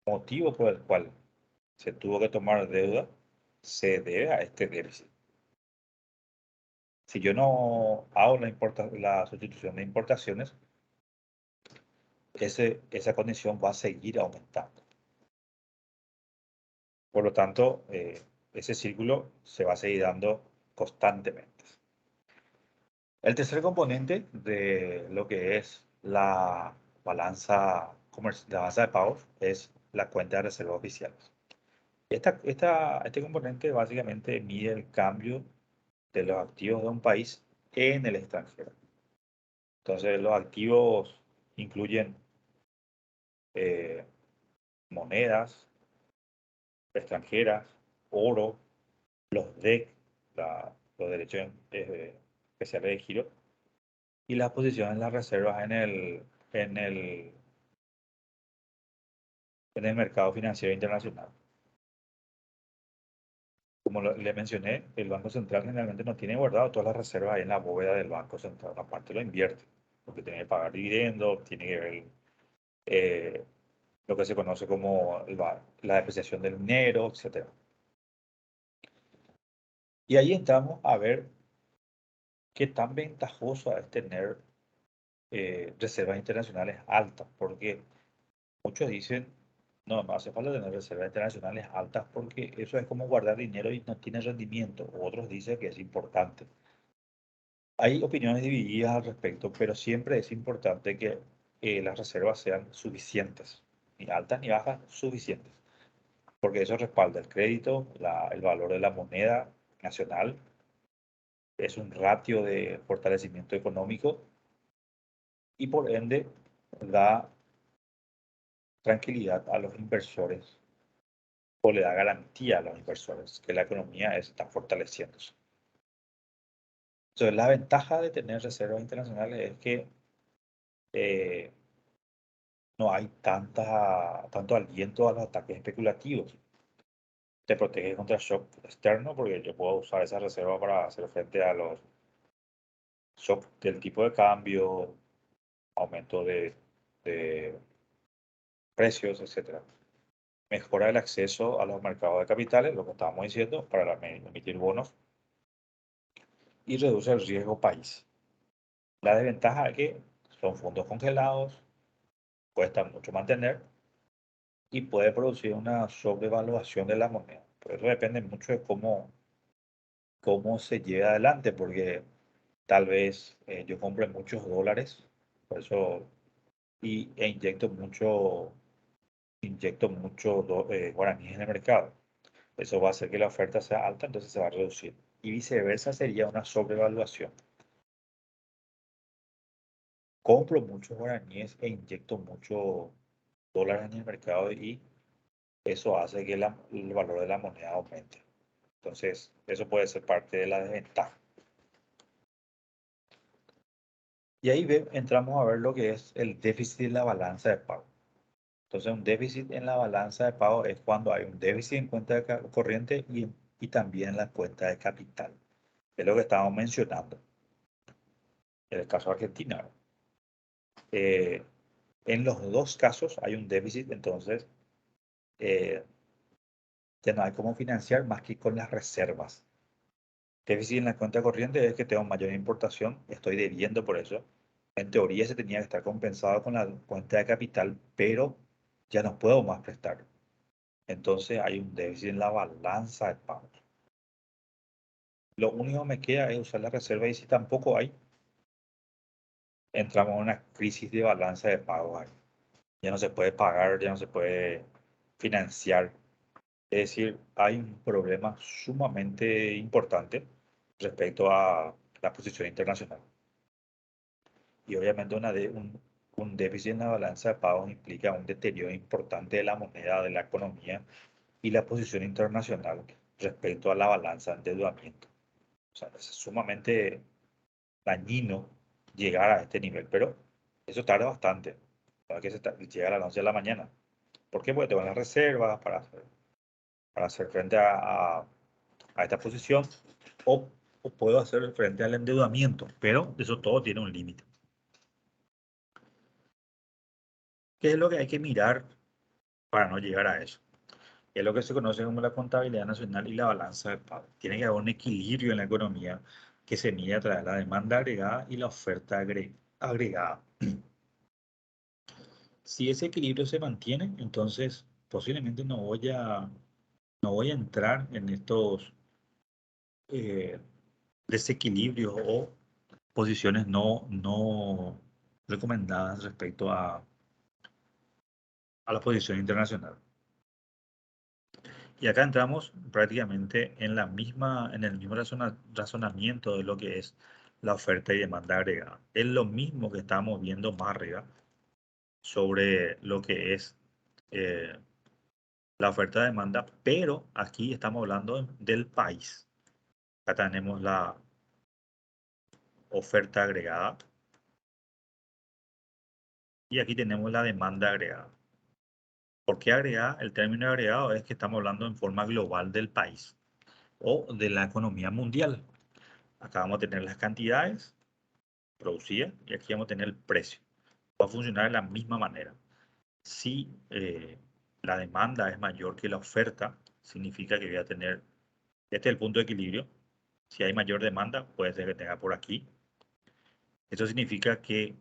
motivo por el cual se tuvo que tomar deuda se debe a este déficit. Si yo no hago la sustitución de importaciones, esa condición va a seguir aumentando. Por lo tanto, ese círculo se va a seguir dando constantemente. El tercer componente de lo que es la balanza de pagos es la cuenta de reservas oficiales. Este componente básicamente mide el cambio de los activos de un país en el extranjero. Entonces, los activos incluyen eh, monedas extranjeras, oro, los DEC, los derechos especiales de giro, y las posiciones en las reservas en el, en el mercado financiero internacional. Como le mencioné, el Banco Central generalmente no tiene guardado todas las reservas ahí en la bóveda del Banco Central, aparte lo invierte, porque tiene que pagar dividendos, tiene que ver eh, lo que se conoce como la depreciación del dinero, etcétera. Y ahí entramos a ver qué tan ventajoso es tener reservas internacionales altas, porque muchos dicen, no, no hace falta tener reservas internacionales altas porque eso es como guardar dinero y no tiene rendimiento. Otros dicen que es importante. Hay opiniones divididas al respecto, pero siempre es importante que las reservas sean suficientes, ni altas ni bajas, suficientes, porque eso respalda el crédito, el valor de la moneda nacional, es un ratio de fortalecimiento económico y por ende da tranquilidad a los inversores o le da garantía a los inversores que la economía está fortaleciéndose. Entonces, la ventaja de tener reservas internacionales es que no hay tanto aliento a los ataques especulativos. Te protege contra shock externo porque yo puedo usar esa reserva para hacer frente a los shocks del tipo de cambio, aumento de precios, etcétera. Mejora el acceso a los mercados de capitales, lo que estábamos diciendo, para emitir bonos y reduce el riesgo país. La desventaja es que son fondos congelados, cuesta mucho mantener y puede producir una sobrevaluación de la moneda. Por eso depende mucho de cómo se lleve adelante, porque tal vez yo compre muchos dólares, por eso, e inyecto mucho guaraníes en el mercado. Eso va a hacer que la oferta sea alta, entonces se va a reducir. Y viceversa sería una sobrevaluación. Compro muchos guaraníes e inyecto muchos dólares en el mercado y eso hace que el valor de la moneda aumente. Entonces, eso puede ser parte de la desventaja. Y ahí entramos a ver lo que es el déficit en la balanza de pago. Entonces, un déficit en la balanza de pago es cuando hay un déficit en cuenta corriente y también en la cuenta de capital. Es lo que estábamos mencionando en el caso de Argentina. Eh, en los dos casos hay un déficit, entonces eh, ya no hay cómo financiar más que con las reservas. Déficit en la cuenta corriente es que tengo mayor importación, estoy debiendo por eso. En teoría se tenía que estar compensado con la cuenta de capital, pero ya no puedo más prestar. Entonces hay un déficit en la balanza de pagos. Lo único que me queda es usar la reserva y si tampoco hay, entramos en una crisis de balanza de pagos ahí. Ya no se puede pagar, ya no se puede financiar. Es decir, hay un problema sumamente importante respecto a la posición internacional. Y obviamente un déficit en la balanza de pagos implica un deterioro importante de la moneda, de la economía y la posición internacional respecto a la balanza de endeudamiento. O sea, es sumamente dañino llegar a este nivel, pero eso tarda bastante para que llegue a la noche de la mañana. ¿Por qué? Porque tengo las reservas para hacer frente a esta posición o, o puedo hacer frente al endeudamiento, pero eso todo tiene un límite. ¿Qué es lo que hay que mirar para no llegar a eso? Es lo que se conoce como la contabilidad nacional y la balanza de pago. Tiene que haber un equilibrio en la economía que se mide a través de la demanda agregada y la oferta agregada. Si ese equilibrio se mantiene, entonces posiblemente no voy a entrar en estos eh, desequilibrios o posiciones no recomendadas respecto a la posición internacional. Y acá entramos prácticamente en el mismo razonamiento de lo que es la oferta y demanda agregada. Es lo mismo que estamos viendo más arriba sobre lo que es eh, la oferta y demanda, pero aquí estamos hablando del país. Acá tenemos la oferta agregada y aquí tenemos la demanda agregada. ¿Por qué agregada? El término agregado es que estamos hablando en forma global del país o de la economía mundial. Acá vamos a tener las cantidades producidas y aquí vamos a tener el precio. Va a funcionar de la misma manera. Si la demanda es mayor que la oferta, significa que voy a tener, este es el punto de equilibrio. Si hay mayor demanda, puede ser que tenga por aquí. Eso significa que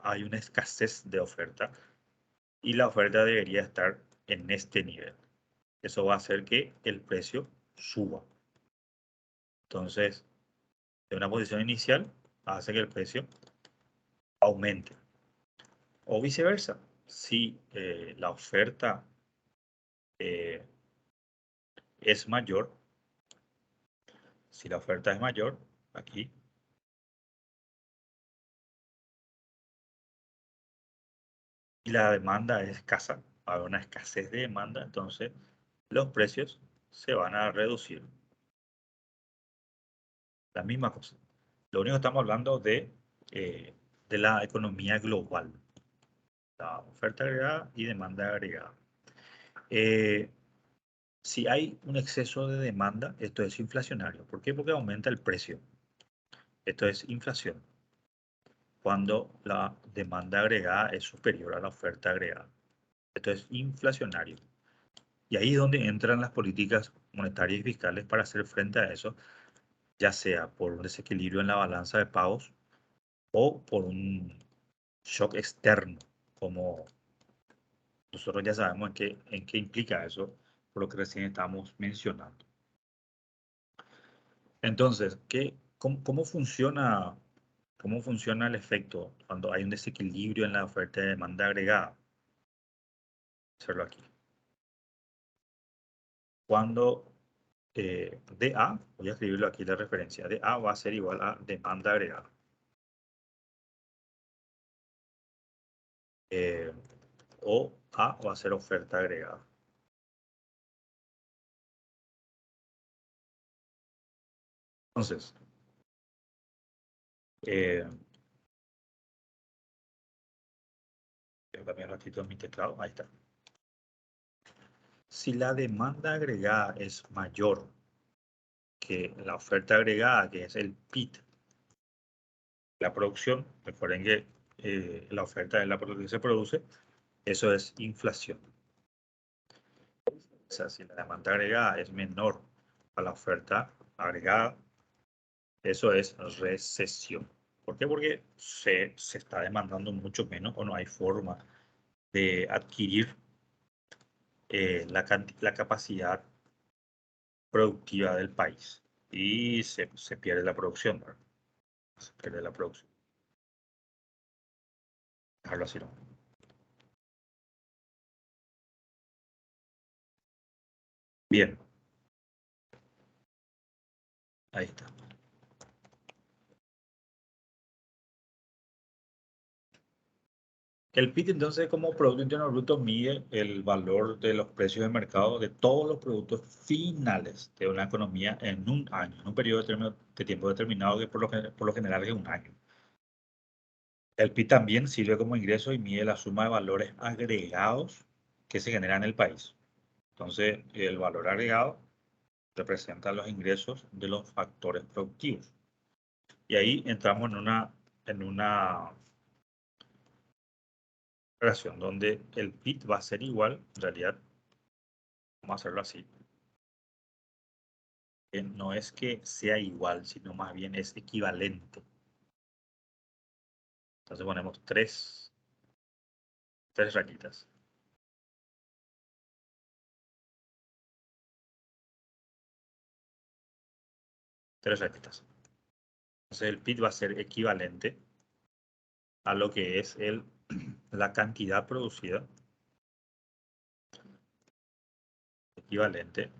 hay una escasez de oferta y la oferta debería estar en este nivel. Eso va a hacer que el precio suba. Entonces, de una posición inicial hace que el precio aumente. O viceversa, si la oferta eh, es mayor, si la oferta es mayor, aquí, y la demanda es escasa, va a haber una escasez de demanda, entonces los precios se van a reducir. La misma cosa. Lo único que estamos hablando de la economía global. La oferta agregada y demanda agregada. Si hay un exceso de demanda, esto es inflacionario. ¿Por qué? Porque aumenta el precio. Esto es inflación. Cuando la demanda agregada es superior a la oferta agregada. Esto es inflacionario. Y ahí es donde entran las políticas monetarias y fiscales para hacer frente a eso, ya sea por un desequilibrio en la balanza de pagos o por un shock externo, como nosotros ya sabemos en qué implica eso, por lo que recién estamos mencionando. Entonces, cómo funciona el efecto cuando hay un desequilibrio en la oferta de demanda agregada? Hacerlo aquí. Cuando DA, voy a escribirlo aquí la referencia, DA va a ser igual a demanda agregada. O A va a ser oferta agregada. Entonces, voy a cambiar un ratito mi teclado, ahí está. Si la demanda agregada es mayor que la oferta agregada, que es el PIT, la producción, recuerden que la oferta es la que se produce, eso es inflación. O sea, si la demanda agregada es menor a la oferta agregada, eso es recesión. ¿Por qué? Porque se está demandando mucho menos o no hay forma de adquirir la capacidad productiva del país y se pierde la producción, ¿verdad? Se pierde la producción. Dejarlo así, ¿no? Bien, ahí está. El PIB entonces como Producto Interno Bruto mide el valor de los precios de mercado de todos los productos finales de una economía en un año, en un periodo de tiempo determinado que por lo general es un año. El PIB también sirve como ingreso y mide la suma de valores agregados que se generan en el país. Entonces, el valor agregado representa los ingresos de los factores productivos. Y ahí entramos en una relación donde el PIB va a ser igual, en realidad, vamos a hacerlo así. No es que sea igual, sino más bien es equivalente. Entonces ponemos tres rayitas. Tres rayitas. Entonces el PIB va a ser equivalente a lo que es la cantidad producida, equivalente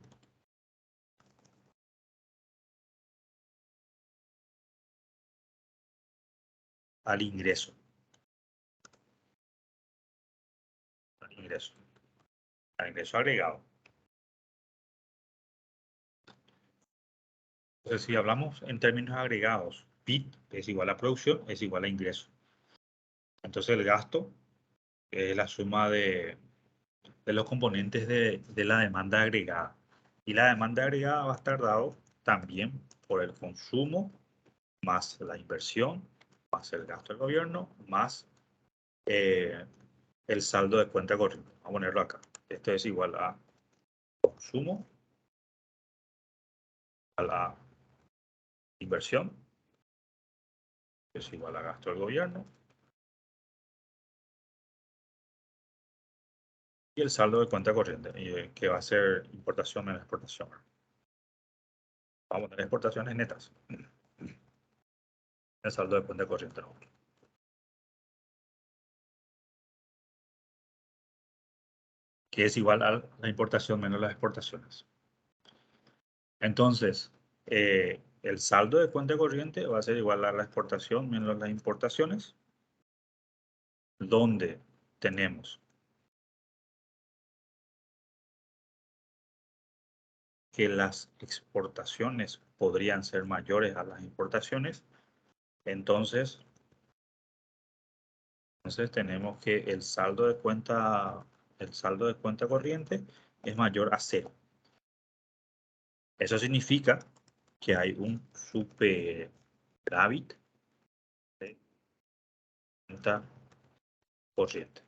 al ingreso. Al ingreso. Al ingreso agregado. Entonces, si hablamos en términos agregados, PIB es igual a producción, es igual a ingreso. Entonces el gasto es la suma de los componentes de la demanda agregada. Y la demanda agregada va a estar dado también por el consumo, más la inversión, más el gasto del gobierno, más eh, el saldo de cuenta corriente. Vamos a ponerlo acá. Esto es igual a consumo, a la inversión, que es igual a gasto del gobierno, y el saldo de cuenta corriente, que va a ser importación menos exportación. Vamos a tener exportaciones netas. El saldo de cuenta corriente. ¿No? Que es igual a la importación menos las exportaciones. Entonces, el saldo de cuenta corriente va a ser igual a la exportación menos las importaciones, donde tenemos que las exportaciones podrían ser mayores a las importaciones. Entonces, Entonces tenemos que el saldo de cuenta corriente es mayor a 0. Eso significa que hay un superávit de cuenta corriente.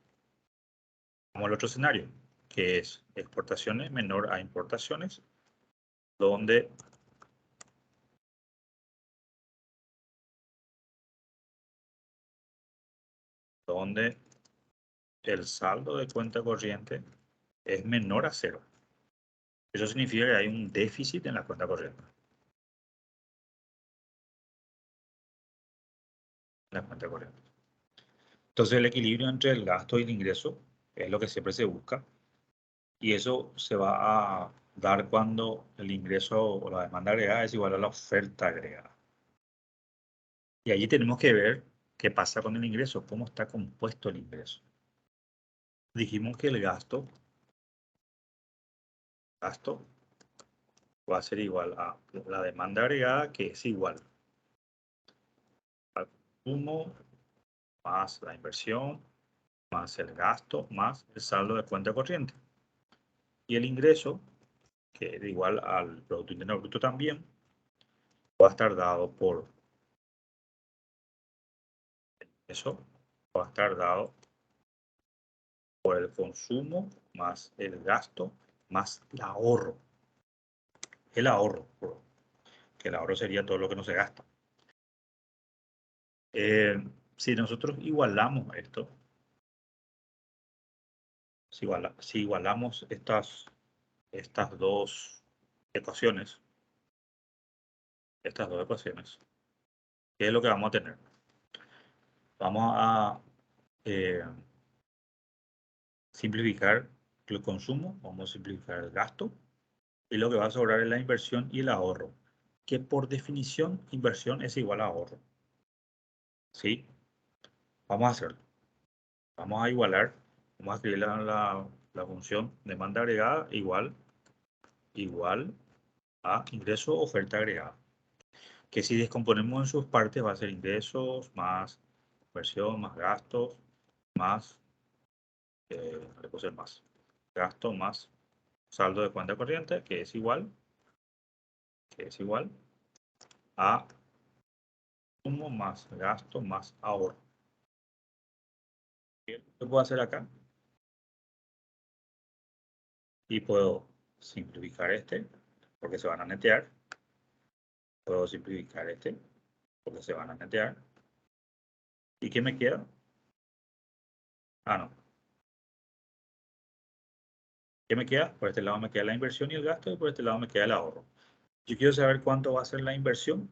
Como el otro escenario, que es exportaciones menor a importaciones, donde el saldo de cuenta corriente es menor a 0. Eso significa que hay un déficit en la cuenta corriente. Entonces el equilibrio entre el gasto y el ingreso es lo que siempre se busca. Y eso se va a dar cuando el ingreso o la demanda agregada es igual a la oferta agregada. Y allí tenemos que ver qué pasa con el ingreso, cómo está compuesto el ingreso. Dijimos que el gasto va a ser igual a la demanda agregada, que es igual al consumo más la inversión más el gasto más el saldo de cuenta corriente. Y el ingreso, que es igual al Producto Interno Bruto también, va a estar dado por eso, va a estar dado por el consumo más el gasto más el ahorro. El ahorro, que el ahorro sería todo lo que no se gasta. Si nosotros igualamos esto, si igualamos estas dos ecuaciones, ¿qué es lo que vamos a tener? Vamos a simplificar el consumo, vamos a simplificar el gasto, y lo que va a sobrar es la inversión y el ahorro, que por definición inversión es igual a ahorro. ¿Sí? Vamos a hacerlo. Vamos a igualar, vamos a escribir la función demanda agregada igual a ingreso oferta agregada. Que si descomponemos en sus partes va a ser ingresos más inversión más gastos más, le puse más, gasto más saldo de cuenta corriente, que es igual a consumo más gasto más ahorro. ¿Qué puedo hacer acá? Y puedo simplificar este, porque se van a netear. Puedo simplificar este, porque se van a netear. ¿Y qué me queda? Ah, no. ¿Qué me queda? Por este lado me queda la inversión y el gasto, y por este lado me queda el ahorro. Yo quiero saber cuánto va a ser la inversión.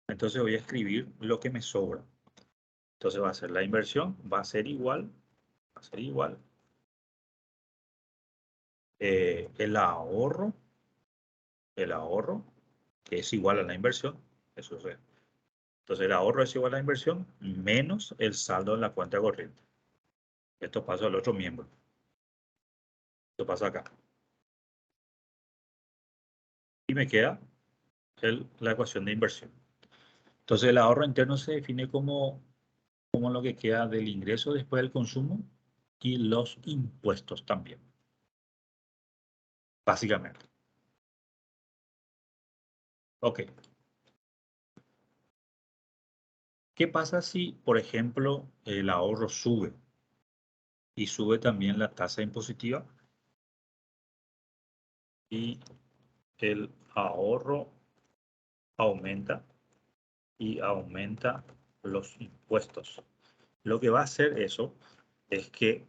Entonces voy a escribir lo que me sobra. Entonces va a ser la inversión, va a ser igual el ahorro, que es igual a la inversión. Eso es. Entonces el ahorro es igual a la inversión menos el saldo en la cuenta corriente. Esto pasa al otro miembro. Esto pasa acá. Y me queda la ecuación de inversión. Entonces el ahorro interno se define como lo que queda del ingreso después del consumo y los impuestos también. Básicamente. Ok. ¿Qué pasa si, por ejemplo, el ahorro sube y sube también la tasa impositiva y el ahorro aumenta y aumenta los impuestos? Lo que va a hacer eso es que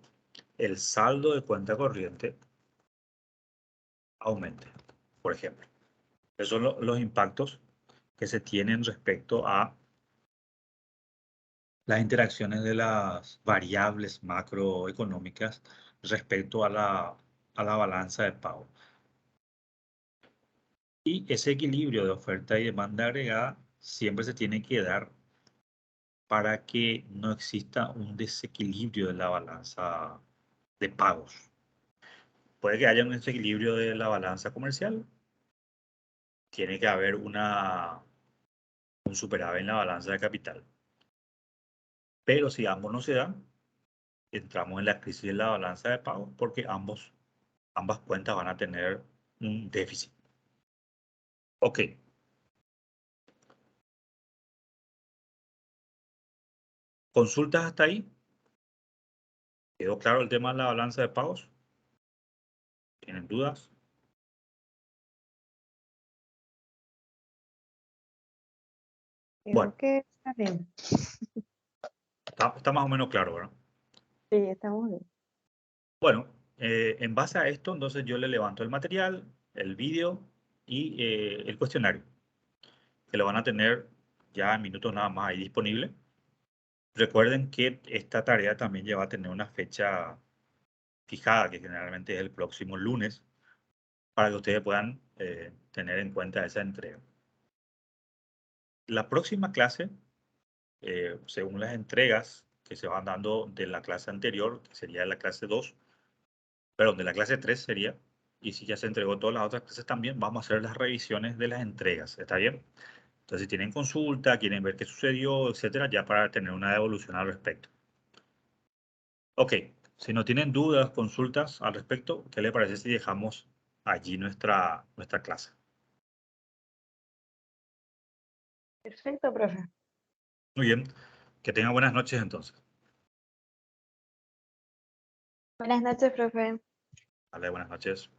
el saldo de cuenta corriente aumente, por ejemplo. Esos son los impactos que se tienen respecto a las interacciones de las variables macroeconómicas respecto a la balanza de pago. Y ese equilibrio de oferta y demanda agregada siempre se tiene que dar para que no exista un desequilibrio de la balanza de pagos. Puede que haya un desequilibrio de la balanza comercial, tiene que haber un un superávit en la balanza de capital. Pero si ambos no se dan, entramos en la crisis de la balanza de pagos porque ambas cuentas van a tener un déficit. Ok. ¿Consultas hasta ahí? ¿Quedó claro el tema de la balanza de pagos? ¿Tienen dudas? Bueno, Creo que está bien. está más o menos claro, ¿verdad? Sí, estamos bien. Bueno, en base a esto, entonces yo le levanto el material, el vídeo y el cuestionario, que lo van a tener ya en minutos nada más ahí disponible. Recuerden que esta tarea también ya va a tener una fecha fijada, que generalmente es el próximo lunes, para que ustedes puedan tener en cuenta esa entrega. La próxima clase, según las entregas que se van dando de la clase anterior, que sería la clase 2, perdón, de la clase 3 sería, y si ya se entregó todas las otras clases también, vamos a hacer las revisiones de las entregas, ¿está bien? Entonces, si tienen consulta, quieren ver qué sucedió, etcétera, ya para tener una devolución al respecto. Ok, si no tienen dudas, consultas al respecto, ¿qué le parece si dejamos allí nuestra clase? Perfecto, profe. Muy bien, que tengan buenas noches entonces. Buenas noches, profe. Vale, buenas noches.